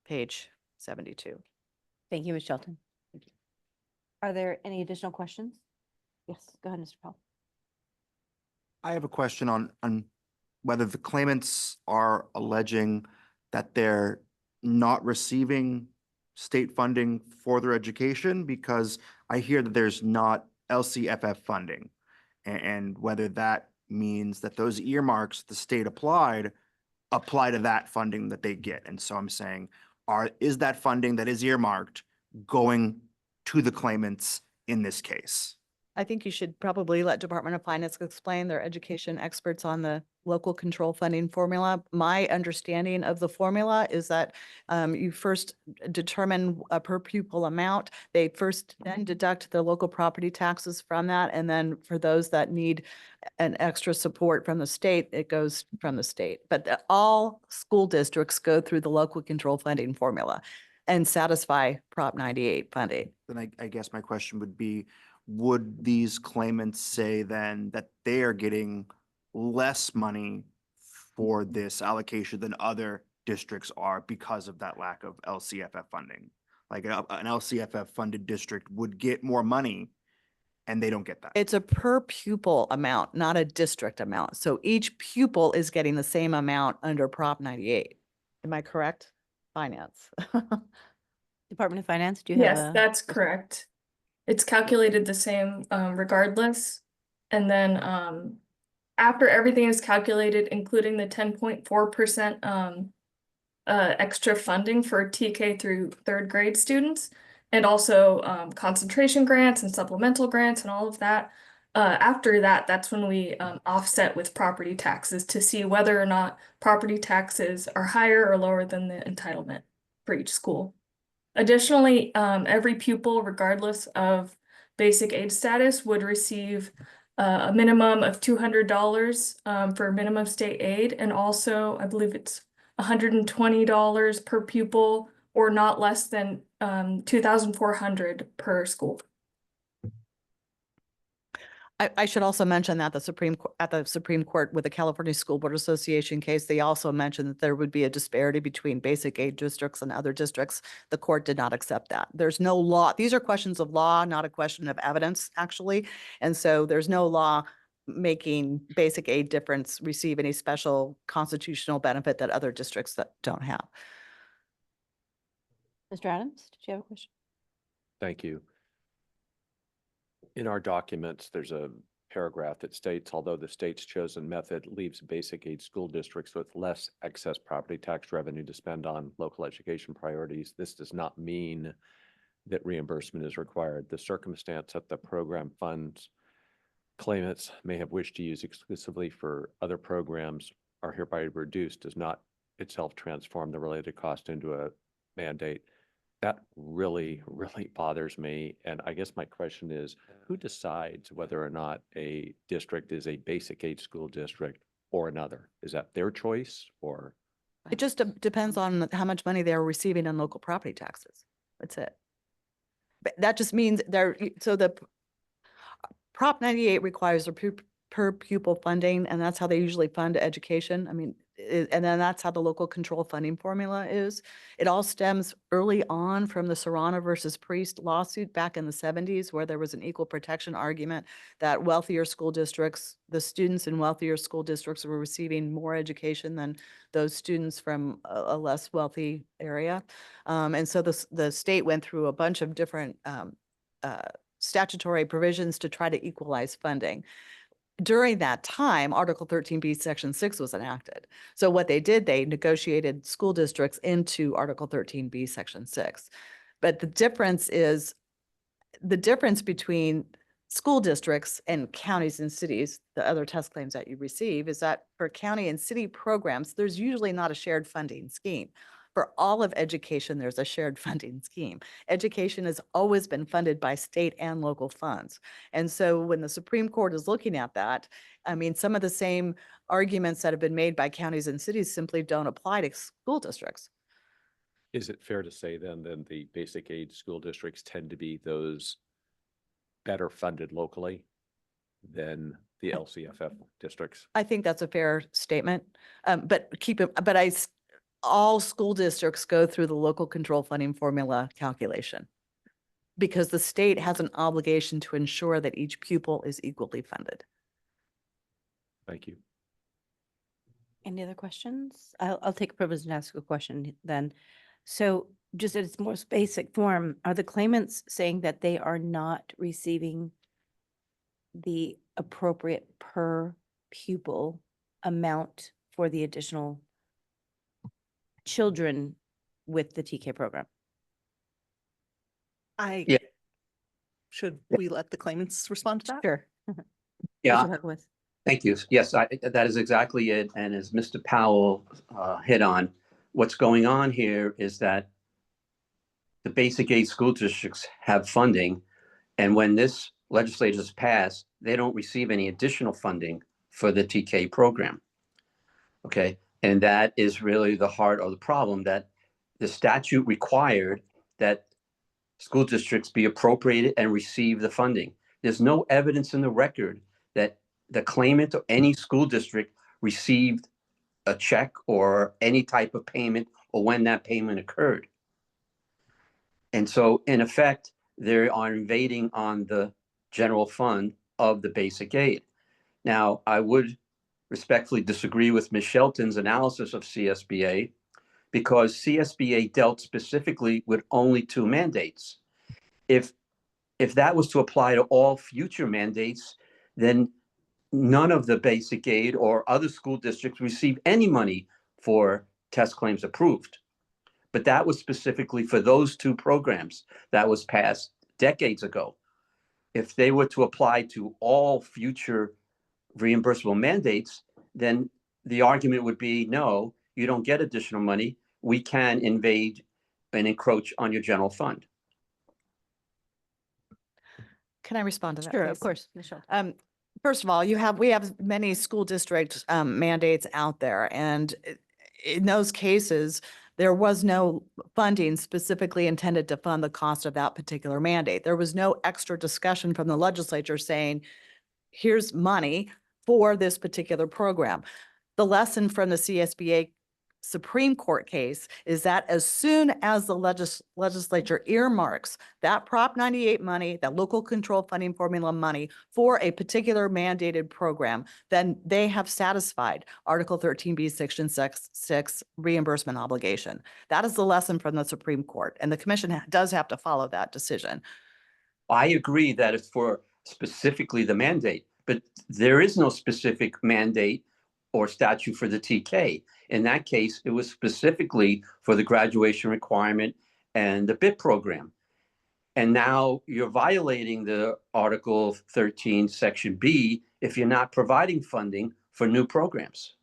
page 72. Thank you, Ms. Shelton. Are there any additional questions? Yes, go ahead, Mr. Powell. I have a question on whether the claimants are alleging that they're not receiving state funding for their education, because I hear that there's not LCFF funding, and whether that means that those earmarks the state apply to that funding that they get. And so I'm saying, is that funding that is earmarked going to the claimants in this case? I think you should probably let Department of Finance explain. Their education experts on the local control funding formula. My understanding of the formula is that you first determine a per pupil amount. They first then deduct the local property taxes from that. And then for those that need an extra support from the state, it goes from the state. But all school districts go through the local control funding formula and satisfy Prop 98 funding. Then I guess my question would be, would these claimants say then that they are getting less money for this allocation than other districts are because of that lack of LCFF funding? Like an LCFF funded district would get more money and they don't get that. It's a per pupil amount, not a district amount. So each pupil is getting the same amount under Prop 98. Am I correct? Finance. Department of Finance, do you have Yes, a? that's correct. It's calculated the same regardless. And then after everything is calculated, including the 10.4% extra funding for TK through third grade students, and also concentration grants and supplemental grants and all of that. After that, that's when we offset with property taxes to see whether or not property taxes are higher or lower than the entitlement for each school. Additionally, every pupil, regardless of basic aid status, would receive a minimum of $200 for minimum state aid, and also I believe it's $120 per pupil, or not less than $2,400 per school. I should also mention that at the Supreme Court with the California School Board Association case, they also mentioned that there would be a disparity between basic aid districts and other districts. The court did not accept that. There's no law. These are questions of law, not a question of evidence, actually. And so there's no law making basic aid difference receive any special constitutional benefit that other districts that don't have. Mr. Adams, did you have a question? Thank you. In our documents, there's a paragraph that states, although the state's chosen method leaves basic aid school districts with less excess property tax revenue to spend on local education priorities, this does not mean that reimbursement is required. The circumstance that the program funds claimants may have wished to use exclusively for other programs are hereby reduced does not itself transform the related cost into a mandate. That really, really bothers me. And I guess my question is, who decides whether or not a district is a basic aid school district or another? Is that their choice, or? It just depends on how much money they're receiving in local property taxes. That's it. But that just means so the Prop 98 requires a per pupil funding, and that's how they usually fund education. I mean, and then that's how the local control funding formula is. It all stems early on from the Serrano versus Priest lawsuit back in the 70s, where there was an equal protection argument that wealthier school districts, the students in wealthier school districts were receiving more education than those students from a less wealthy area. And so the state went through a bunch of different statutory provisions to try to equalize funding. During that time, Article 13B, Section 6 was enacted. So what they did, they negotiated school districts into Article 13B, Section 6. But the difference between school districts and counties and cities, the other test claims that you receive, is that for county and city programs, there's usually not a shared funding scheme. For all of education, there's a shared funding scheme. Education has always been funded by state and local funds. And so when the Supreme Court is looking at that, I mean, some of the same arguments that have been made by counties and cities simply don't apply to school districts. Is it fair to say then the basic aid school districts tend to be those better funded locally than the LCFF districts? I think that's a fair statement. All school districts go through the local control funding formula calculation because the state has an obligation to ensure that each pupil is equally funded. Thank you. Any other questions? I'll take a privilege and ask a question then. So just at its most basic form, are the claimants saying that they are not receiving the appropriate per pupil amount for the additional children with the TK program? Yeah. Should we let the claimants respond to that? Sure. Yeah. Commissioner Hugwitz. Thank you. Yes, that is exactly it. And as Mr. Powell hit on, what's going on here is that the basic aid school districts have funding. And when this legislation is passed, they don't receive any additional funding for the TK program. Okay. And that is really the heart of the problem, that the statute required that school districts be appropriated and receive the funding. There's no evidence in the record that the claimant or any school district received a check or any type of payment or when that payment occurred. And so in effect, they are invading on the general fund of the basic aid. Now, I would respectfully disagree with Ms. Shelton's analysis of CSBA because CSBA dealt specifically with only 2 mandates. If that was to apply to all future mandates, then none of the basic aid or other school districts receive any money for test claims approved. But that was specifically for those 2 programs that was passed decades ago. If they were to apply to all future reimbursable mandates, then the argument would be, no, you don't get additional money. We can invade and encroach on your general fund. Can I respond to that? Sure, of please? course, Michelle. First of all, we have many school district mandates out there, and in those cases, there was no funding specifically intended to fund the cost of that particular mandate. There was no extra discussion from the legislature saying, here's money for this particular program. The lesson from the CSBA Supreme Court case is that as soon as the legislature earmarks that Prop 98 money, that local control funding formula money for a particular mandated program, then they have satisfied Article 13B, Section 6 reimbursement obligation. That is the lesson from the Supreme Court, and the commission does have to follow that decision. I agree that it's for specifically the mandate, but there is no specific mandate or statute for the TK. In that case, it was specifically for the graduation requirement and the BIT program. And now you're violating the Article 13, Section B, if you're not providing funding for new programs.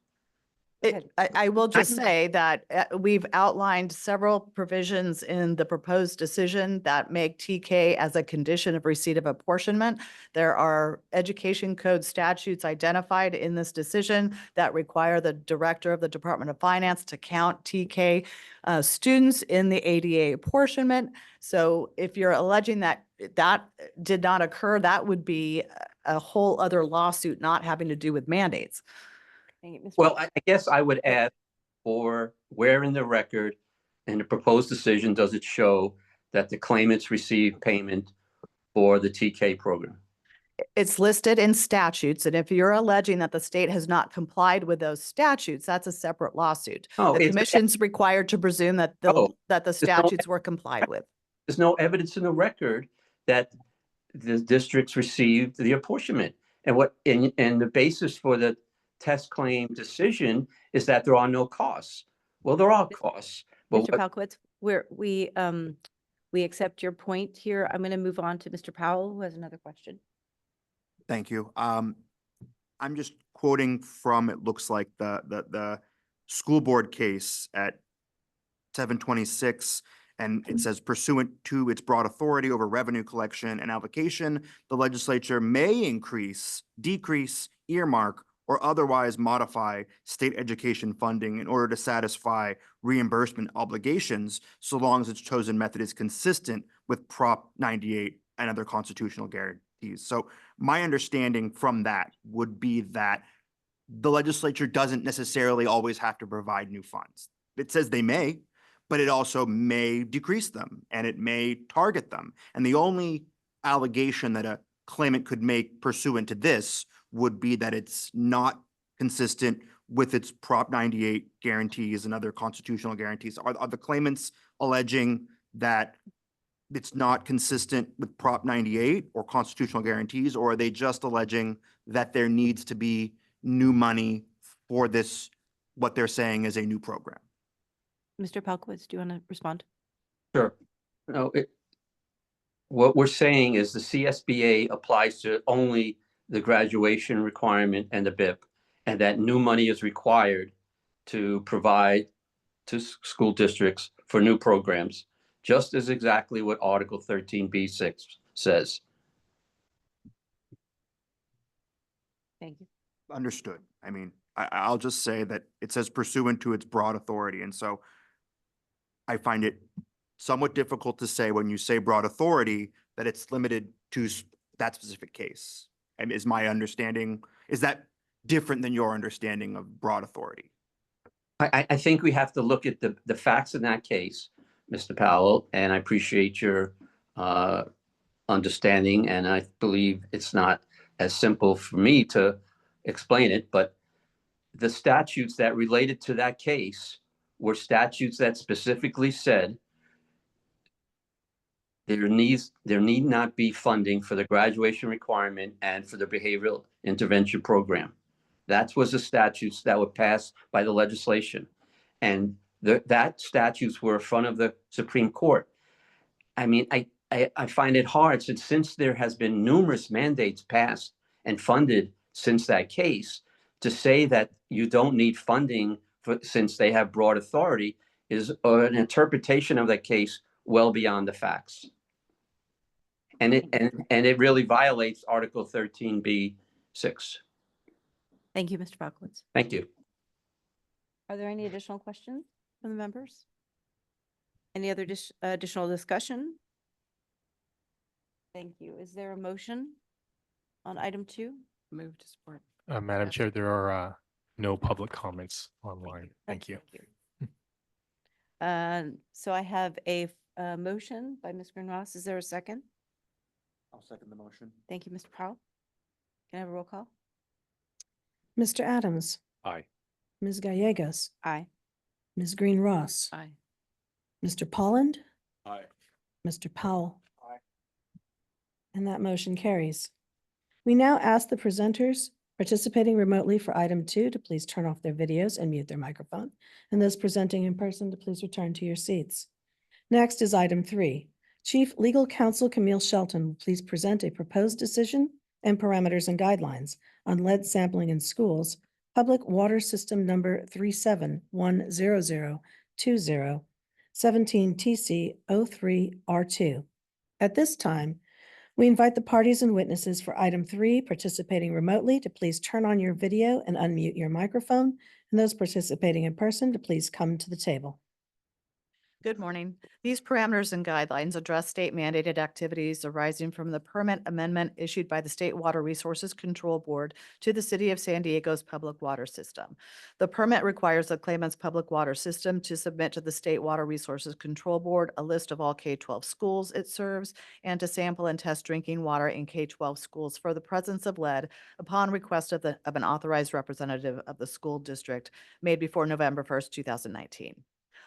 I will just say that we've outlined several provisions in the proposed decision that make TK as a condition of receipt of apportionment. There are education code statutes identified in this decision that require the director of the Department of Finance to count TK students in the ADA apportionment. So if you're alleging that that did not occur, that would be a whole other lawsuit not having to do with mandates. Well, I guess I would add or where in the record in the proposed decision does it show that the claimants receive payment for the TK program? It's listed in statutes, and if you're alleging that the state has not complied with those statutes, that's a separate lawsuit. Oh, The it's- commission's required to presume that Oh, that the there's no- statutes were complied with. There's no evidence in the record that the districts received the apportionment. And the basis for the test claim decision is that there are no costs. Well, there are costs. But Mr. Palkowitz, we accept your point here. I'm going to move on to Mr. Powell, who has another question. Thank you. I'm just quoting from, it looks like the school board case at 726, and it says pursuant to its broad authority over revenue collection and allocation, the legislature may increase, decrease, earmark, or otherwise modify state education funding in order to satisfy reimbursement obligations, so long as its chosen method is consistent with Prop 98 and other constitutional guarantees. So my understanding from that would be that the legislature doesn't necessarily always have to provide new funds. It says they may, but it also may decrease them and it may target them. And the only allegation that a claimant could make pursuant to this would be that it's not consistent with its Prop 98 guarantees and other constitutional guarantees. Are the claimants alleging that it's not consistent with Prop 98 or constitutional guarantees, or are they just alleging that there needs to be new money for this, what they're saying is a new program? Mr. Palkowitz, do you want to respond? Sure. No, what we're saying is the CSBA applies to only the graduation requirement and the BIP, and that new money is required to provide to school districts for new programs, just as exactly what Article 13B6 says. Thank you. Understood. I mean, I'll just say that it says pursuant to its broad authority. And so I find it somewhat difficult to say when you say broad authority that it's limited to that specific case. And is my understanding, is that different than your understanding of broad authority? I think we have to look at the facts in that case, Mr. Powell, and I appreciate your understanding, and I believe it's not as simple for me to explain it, but the statutes that related to that case were statutes that specifically said there need not be funding for the graduation requirement and for the behavioral intervention program. That was the statutes that were passed by the legislation. And that statutes were in front of the Supreme Court. I mean, I find it hard since there has been numerous mandates passed and funded since that case, to say that you don't need funding since they have broad authority is an interpretation of that case well beyond the facts. And it really violates Article 13B6. Thank you, Mr. Palkowitz. Thank you. Are there any additional questions from the members? Any other additional discussion? Thank you. Is there a motion on item 2? Move to support. Madam Yes. Chair, there are no public comments online. Thank you. So I have a motion by Ms. Green-Ross. Is there a second? I'll second the motion. Thank you, Mr. Powell. Can I have a roll call? Mr. Adams, Aye. Ms. Gallegos, Aye. Ms. Green Ross, Aye. Mr. Polland, Aye. Mr. Powell. Aye. And that motion carries. We now ask the presenters participating remotely for item 2 to please turn off their videos and mute their microphone, and those presenting in person to please return to your seats. Next is item 3. Chief Legal Counsel Camille Shelton will please present a proposed decision and parameters and guidelines on lead sampling in schools, Public Water System number 3710020, 17 TC 03R2. At this time, we invite the parties and witnesses for item 3 participating remotely to please turn on your video and unmute your microphone, and those participating in person to please come to the table. Good morning. These parameters and guidelines address state mandated activities arising from the permit amendment issued by the State Water Resources Control Board to the City of San Diego's public water system. The permit requires the claimant's public water system to submit to the State Water Resources Control Board a list of all K-12 schools it serves and to sample and test drinking water in K-12 schools for the presence of lead upon request of an authorized representative of the school district made before November 1st, 2019.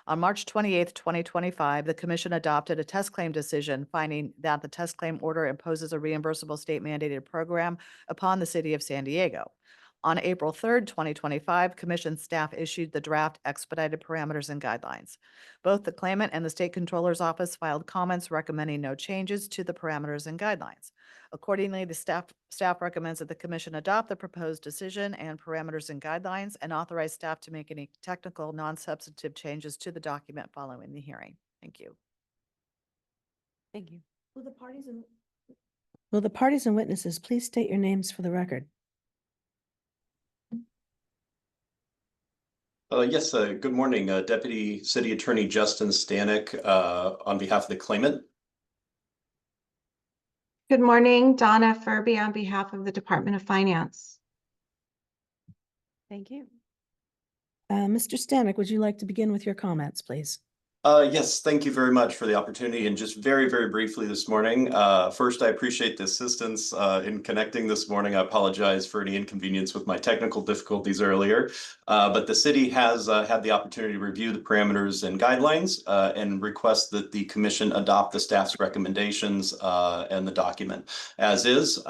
On March 28th, 2025, the Commission adopted a test claim decision finding that the test claim order imposes a reimbursable state mandated program upon the City of San Diego. On April 3rd, 2025, Commission staff issued the draft expedited parameters and guidelines. Both the claimant and the State Controller's Office filed comments recommending no changes to the parameters and guidelines. Accordingly, the staff recommends that the Commission adopt the proposed decision and parameters and guidelines and authorize staff to make any technical, non-substantive changes to the document following the hearing. Thank you. Thank you. Will the parties and witnesses please state your names for the record? Yes, good morning, Deputy City Attorney Justin Stanek, on behalf of the claimant. Good morning, Donna Furby on behalf of the Department of Finance. Thank you. Mr. Stanek, would you like to begin with your comments, please? Yes, thank you very much for the opportunity. And just very, very briefly this morning, first, I appreciate the assistance in connecting this morning. I apologize for any inconvenience with my technical difficulties earlier. But the city has had the opportunity to review the parameters and guidelines and request that the commission adopt the staff's recommendations and the document as is.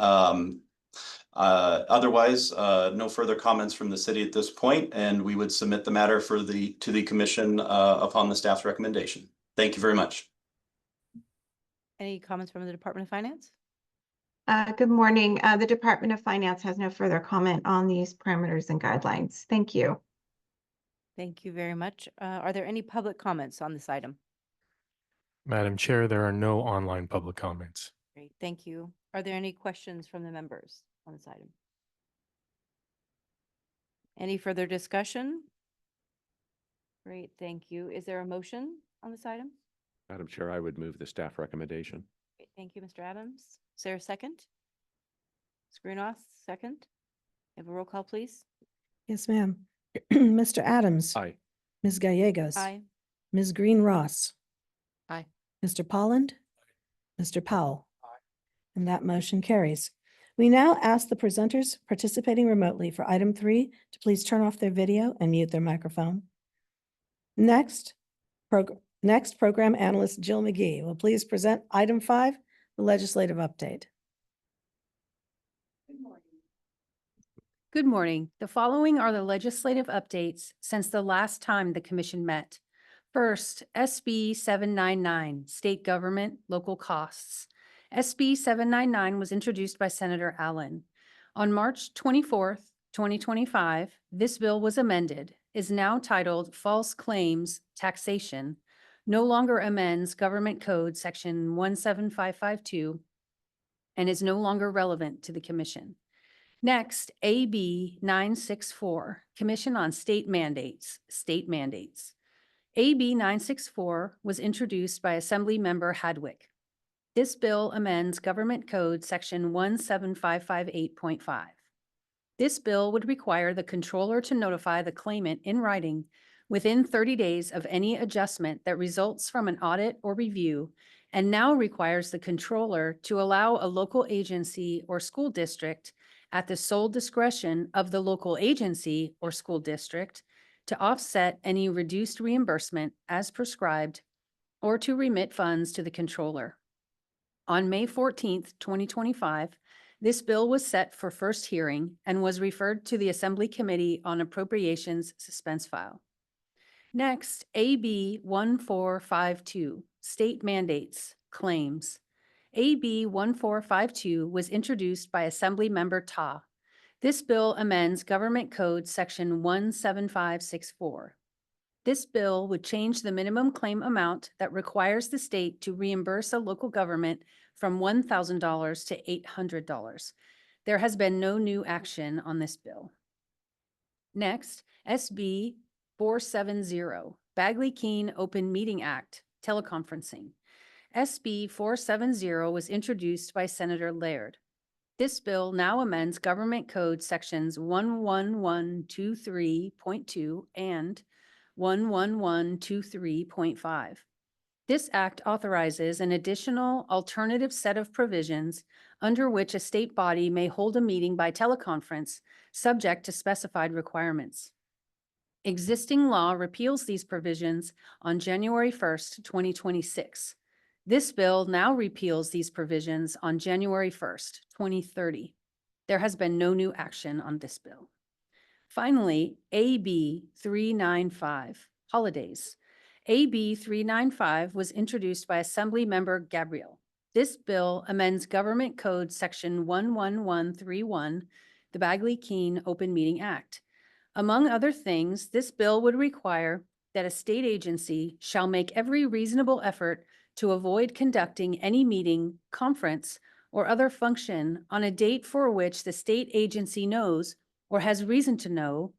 Otherwise, no further comments from the city at this point, and we would submit the matter to the commission upon the staff's recommendation. Thank you very much. Any comments from the Department of Finance? Good morning. The Department of Finance has no further comment on these parameters and guidelines. Thank you. Thank you very much. Are there any public comments on this item? Madam Chair, there are no online public comments. Great, thank you. Are there any questions from the members on this item? Any further discussion? Great, thank you. Is there a motion on this item? Madam Chair, I would move the staff recommendation. Great, thank you, Mr. Adams. Is there a second? Ms. Grunoth, second. Have a roll call, please. Yes, ma'am. Mr. Adams. Aye. Ms. Gallegos. Aye. Ms. Green Ross. Aye. Mr. Polland. Mr. Powell. And that motion carries. We now ask the presenters participating remotely for item 3 to please turn off their video and mute their microphone. Next, program analyst Jill McGee will please present item 5, the legislative update. Good morning. The following are the legislative updates since the last time the commission met. First, SB 799, State Government Local Costs. SB 799 was introduced by Senator Allen. On March 24th, 2025, this bill was amended, is now titled False Claims Taxation, no longer amends Government Code Section 17552, and is no longer relevant to the commission. Next, AB 964, Commission on State Mandates, State Mandates. AB 964 was introduced by Assembly Member Hadwick. This bill amends Government Code Section 17558.5. This bill would require the controller to notify the claimant in writing within 30 days of any adjustment that results from an audit or review, and now requires the controller to allow a local agency or school district at the sole discretion of the local agency or school district to offset any reduced reimbursement as prescribed or to remit funds to the controller. On May 14th, 2025, this bill was set for first hearing and was referred to the Assembly Committee on Appropriations suspense file. Next, AB 1452, State Mandates, Claims. AB 1452 was introduced by Assembly Member Ta. This bill amends Government Code Section 17564. This bill would change the minimum claim amount that requires the state to reimburse a local government from $1,000 to $800. There has been no new action on this bill. Next, SB 470, Bagley-Keene Open Meeting Act, teleconferencing. SB 470 was introduced by Senator Laird. This bill now amends Government Code Sections 11123.2 and 11123.5. This act authorizes an additional alternative set of provisions under which a state body may hold a meeting by teleconference, subject to specified requirements. Existing law repeals these provisions on January 1st, 2026. This bill now repeals these provisions on January 1st, 2030. There has been no new action on this bill. Finally, AB 395, holidays. AB 395 was introduced by Assembly Member Gabriel. This bill amends Government Code Section 11131, the Bagley-Keene Open Meeting Act. Among other things, this bill would require that a state agency shall make every reasonable effort to avoid conducting any meeting, conference, or other function on a date for which the state agency knows or has reason to know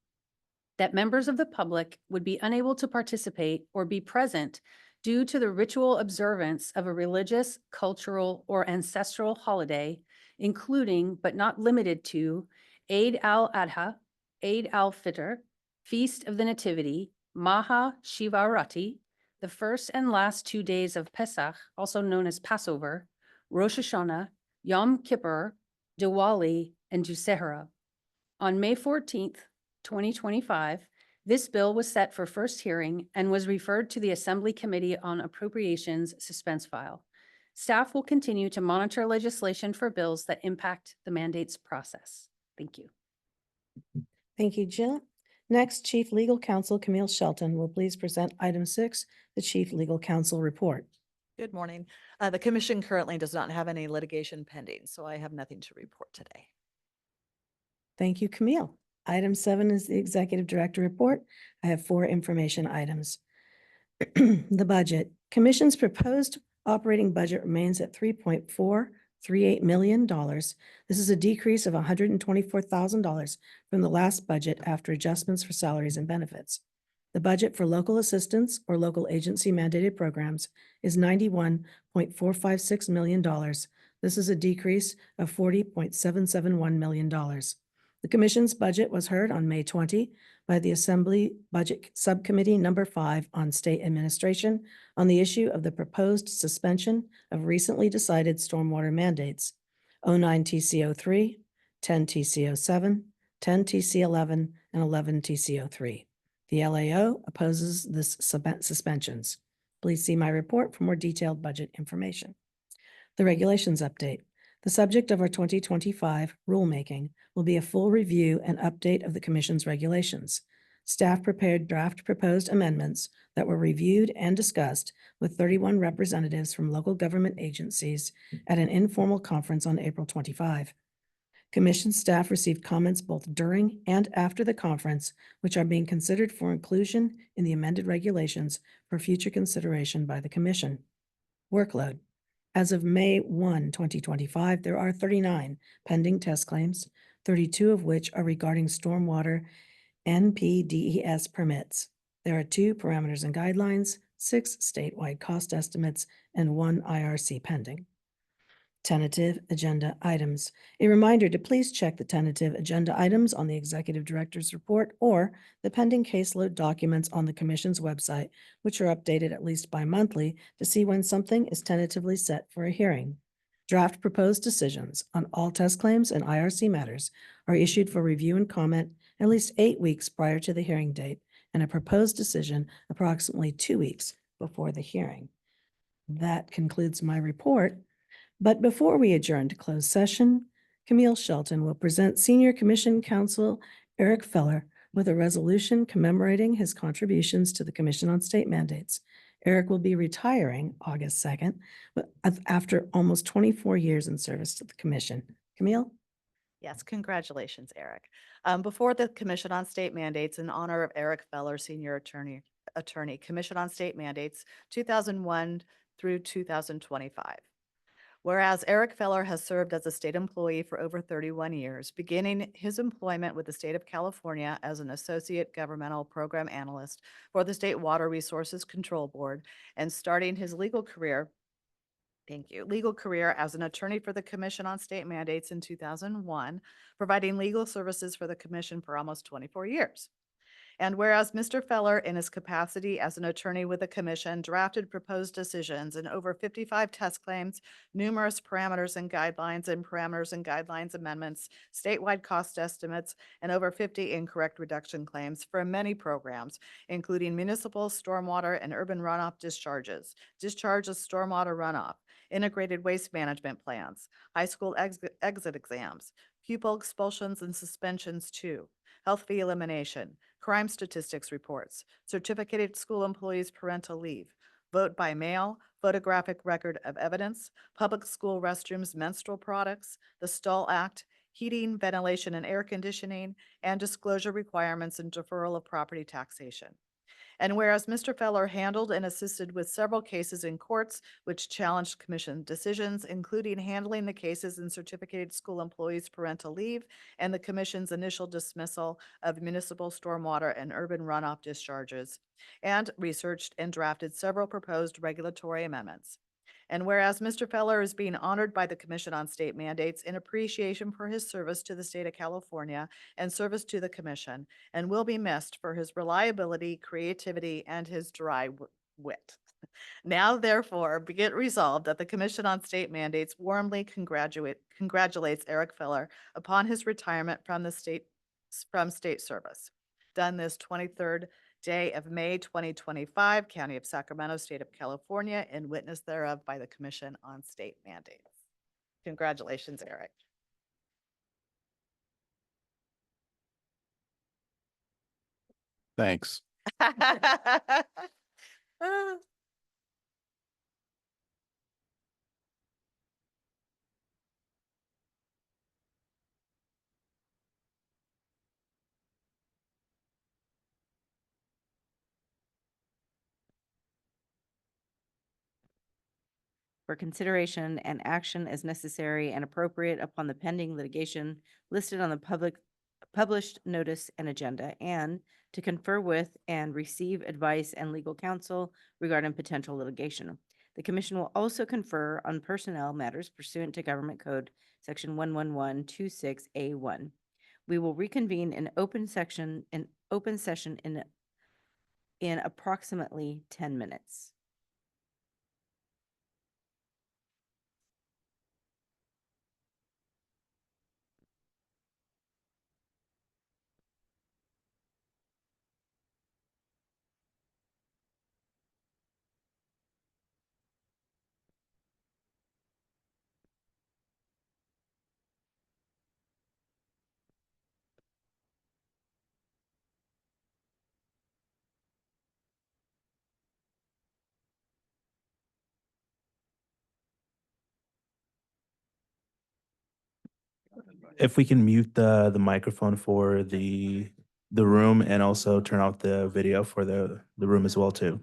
that members of the public would be unable to participate or be present due to the ritual observance of a religious, cultural, or ancestral holiday, including but not limited to Eid al-Adha, Eid al-Fitr, Feast of the Nativity, Maha Shivarati, the first and last 2 days of Pesach, also known as Passover, Rosh Hashanah, Yom Kippur, Diwali, and Dussehra. On May 14th, 2025, this bill was set for first hearing and was referred to the Assembly Committee on Appropriations suspense file. Staff will continue to monitor legislation for bills that impact the mandates process. Thank you. Thank you, Jill. Next, Chief Legal Counsel Camille Shelton will please present item 6, the Chief Legal Counsel report. Good morning. The commission currently does not have any litigation pending, so I have nothing to report today. Thank you, Camille. Item 7 is the Executive Director report. I have 4 information items. The budget. Commission's proposed operating budget remains at $3.438 million. This is a decrease of $124,000 from the last budget after adjustments for salaries and benefits. The budget for local assistance or local agency mandated programs is $91.456 million. This is a decrease of $40.771 million. The Commission's budget was heard on May 20 by the Assembly Budget Subcommittee Number 5 on State Administration on the issue of the proposed suspension of recently decided stormwater mandates 09 TCO3, 10 TCO7, 10 TC11, and 11 TCO3. The LAO opposes this suspensions. Please see my report for more detailed budget information. The regulations update. The subject of our 2025 rulemaking will be a full review and update of the Commission's regulations. Staff prepared draft proposed amendments that were reviewed and discussed with 31 representatives from local government agencies at an informal conference on April 25. Commission staff received comments both during and after the conference, which are being considered for inclusion in the amended regulations for future consideration by the Commission. Workload. As of May 1, 2025, there are 39 pending test claims, 32 of which are regarding stormwater NPDES permits. There are 2 parameters and guidelines, 6 statewide cost estimates, and 1 IRC pending. Tentative agenda items. A reminder to please check the tentative agenda items on the Executive Director's report or the pending caseload documents on the Commission's website, which are updated at least bi-monthly to see when something is tentatively set for a hearing. Draft proposed decisions on all test claims and IRC matters are issued for review and comment at least 8 weeks prior to the hearing date, and a proposed decision approximately 2 weeks before the hearing. That concludes my report. But before we adjourn to closed session, Camille Shelton will present Senior Commission Counsel Eric Feller with a resolution commemorating his contributions to the Commission on State Mandates. Eric will be retiring August 2nd, but after almost 24 years in service to the Commission. Camille? Yes, congratulations, Eric. Before the Commission on State Mandates, in honor of Eric Feller, Senior Attorney, Commission on State Mandates, 2001 through 2025. Whereas Eric Feller has served as a state employee for over 31 years, beginning his employment with the state of California as an associate governmental program analyst for the State Water Resources Control Board and starting his legal career as an attorney for the Commission on State Mandates in 2001, providing legal services for the commission for almost 24 years. And whereas Mr. Feller, in his capacity as an attorney with the commission, drafted proposed decisions in over 55 test claims, numerous parameters and guidelines amendments, statewide cost estimates, and over 50 incorrect reduction claims for many programs, including municipal stormwater and urban runoff discharges, discharge of stormwater runoff, integrated waste management plans, high school exit exams, pupil expulsions and suspensions too, health fee elimination, crime statistics reports, certificated school employees' parental leave, vote by mail, photographic record of evidence, public school restrooms, menstrual products, the Stall Act, heating, ventilation, and air conditioning, and disclosure requirements and deferral of property taxation. And whereas Mr. Feller handled and assisted with several cases in courts which challenged commission decisions, including handling the cases in certificated school employees' parental leave and the commission's initial dismissal of municipal stormwater and urban runoff discharges, and researched and drafted several proposed regulatory amendments. And whereas Mr. Feller is being honored by the Commission on State Mandates in appreciation for his service to the state of California and service to the commission, and will be missed for his reliability, creativity, and his dry wit. Now therefore be it resolved that the Commission on State Mandates warmly congratulates Eric Feller upon his retirement from state service. Done this 23rd day of May 2025, County of Sacramento, State of California, in witness thereof by the Commission on State Mandates. Congratulations, Eric. Thanks. For consideration and action as necessary and appropriate upon the pending litigation listed on the published notice and agenda, and to confer with and receive advice and legal counsel regarding potential litigation. The commission will also confer on personnel matters pursuant to Government Code Section 11126A1. We will reconvene in open session in approximately 10 minutes. If we can mute the microphone for the room and also turn off the video for the room as well too.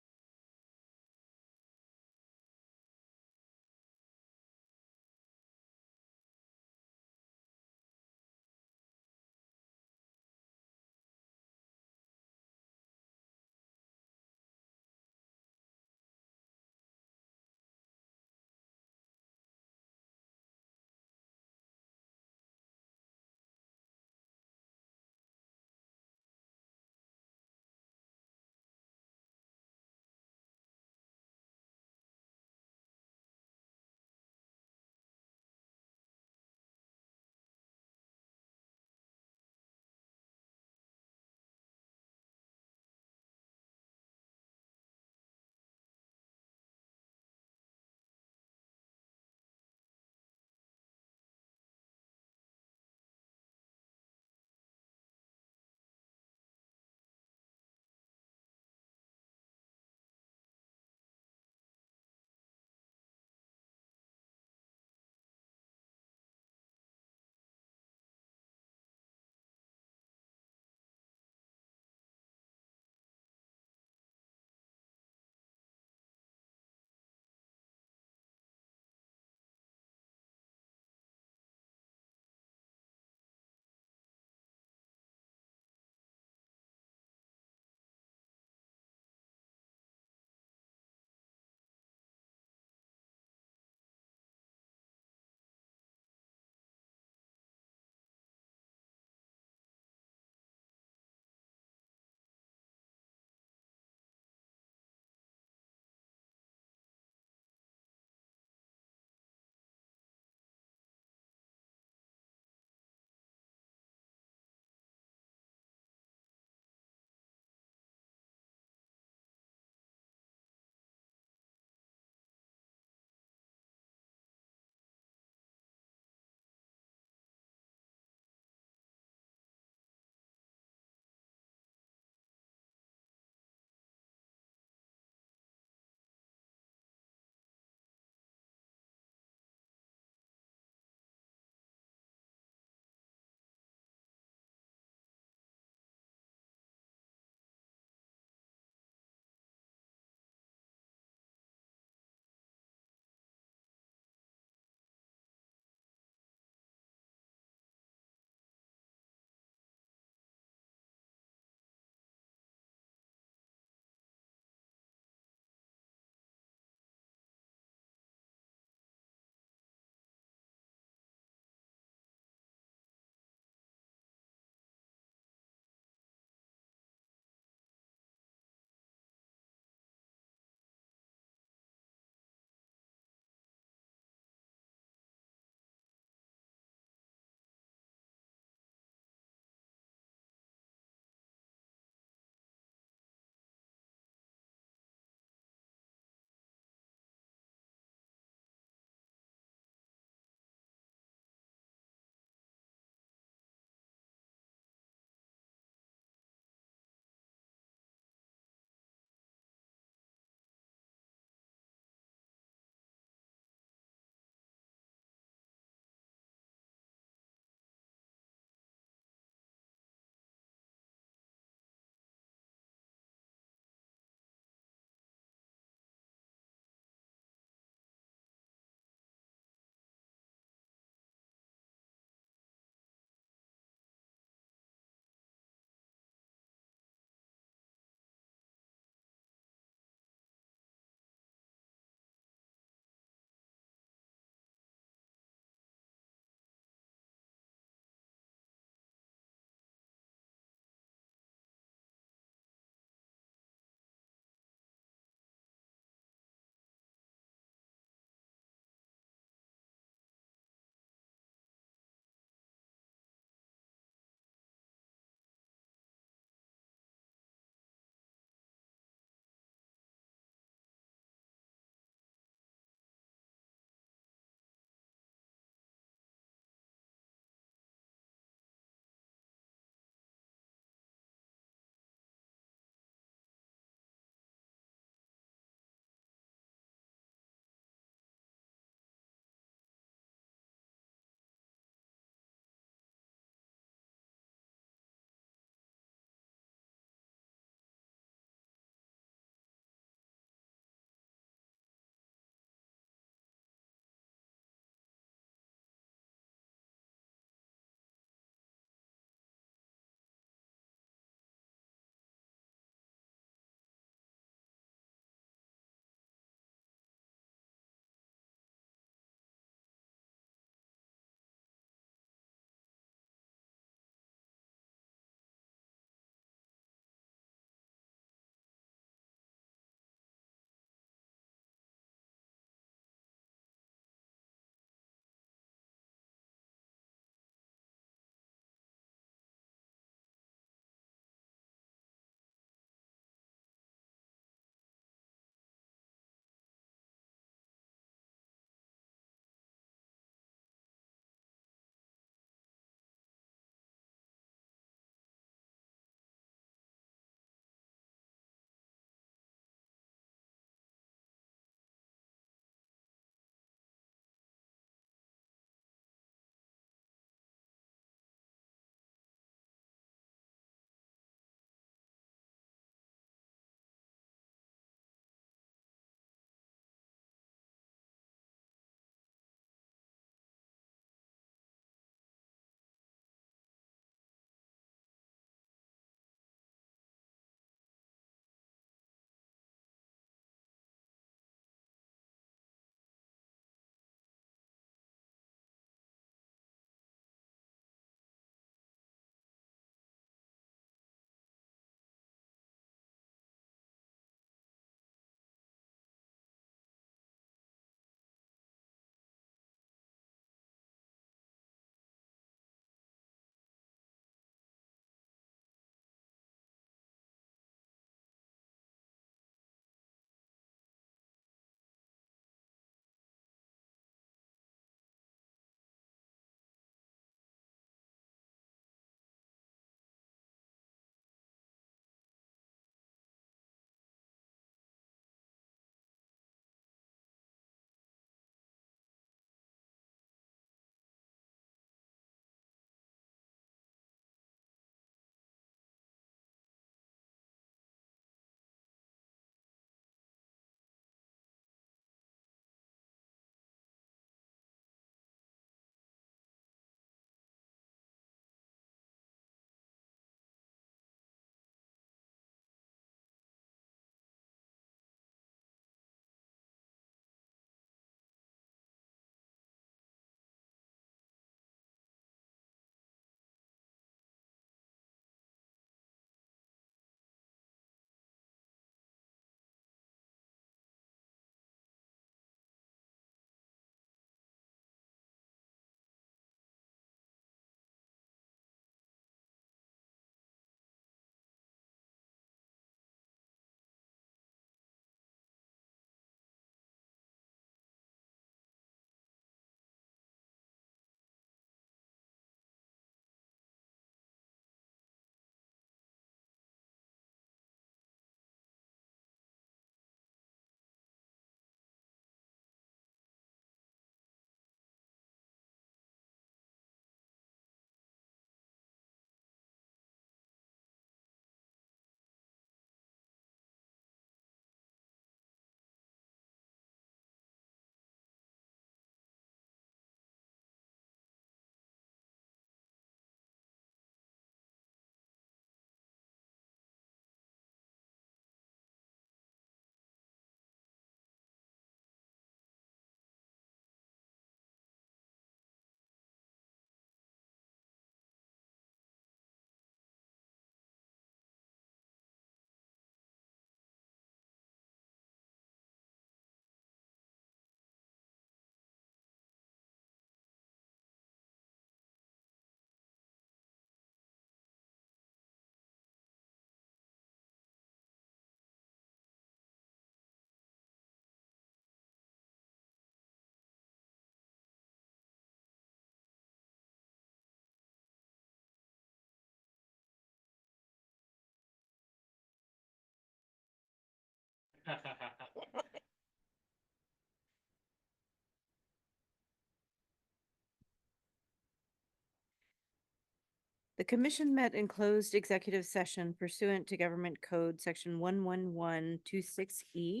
The commission met in closed executive session pursuant to Government Code Section 11126E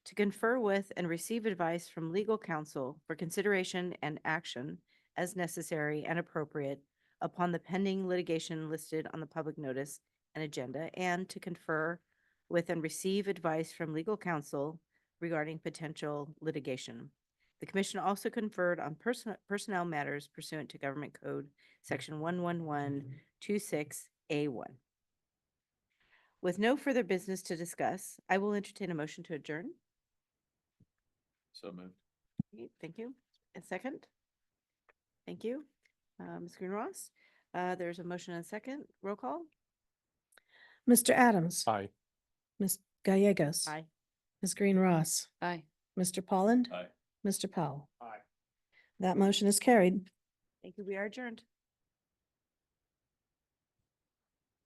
to confer with and receive advice from legal counsel for consideration and action as necessary and appropriate upon the pending litigation listed on the public notice and agenda, and to confer with and receive advice from legal counsel regarding potential litigation. The commission also conferred on personnel matters pursuant to Government Code Section 11126A1. With no further business to discuss, I will entertain a motion to adjourn. So moved. Okay, thank you. A second? Thank you. Ms. Greenross, there's a motion and a second. Roll call? Mr. Adams. Aye. Ms. Gallegos. Aye. Ms. Green Ross. Aye. Mr. Polland. Aye. Mr. Powell. Aye. That motion is carried. Thank you. We are adjourned.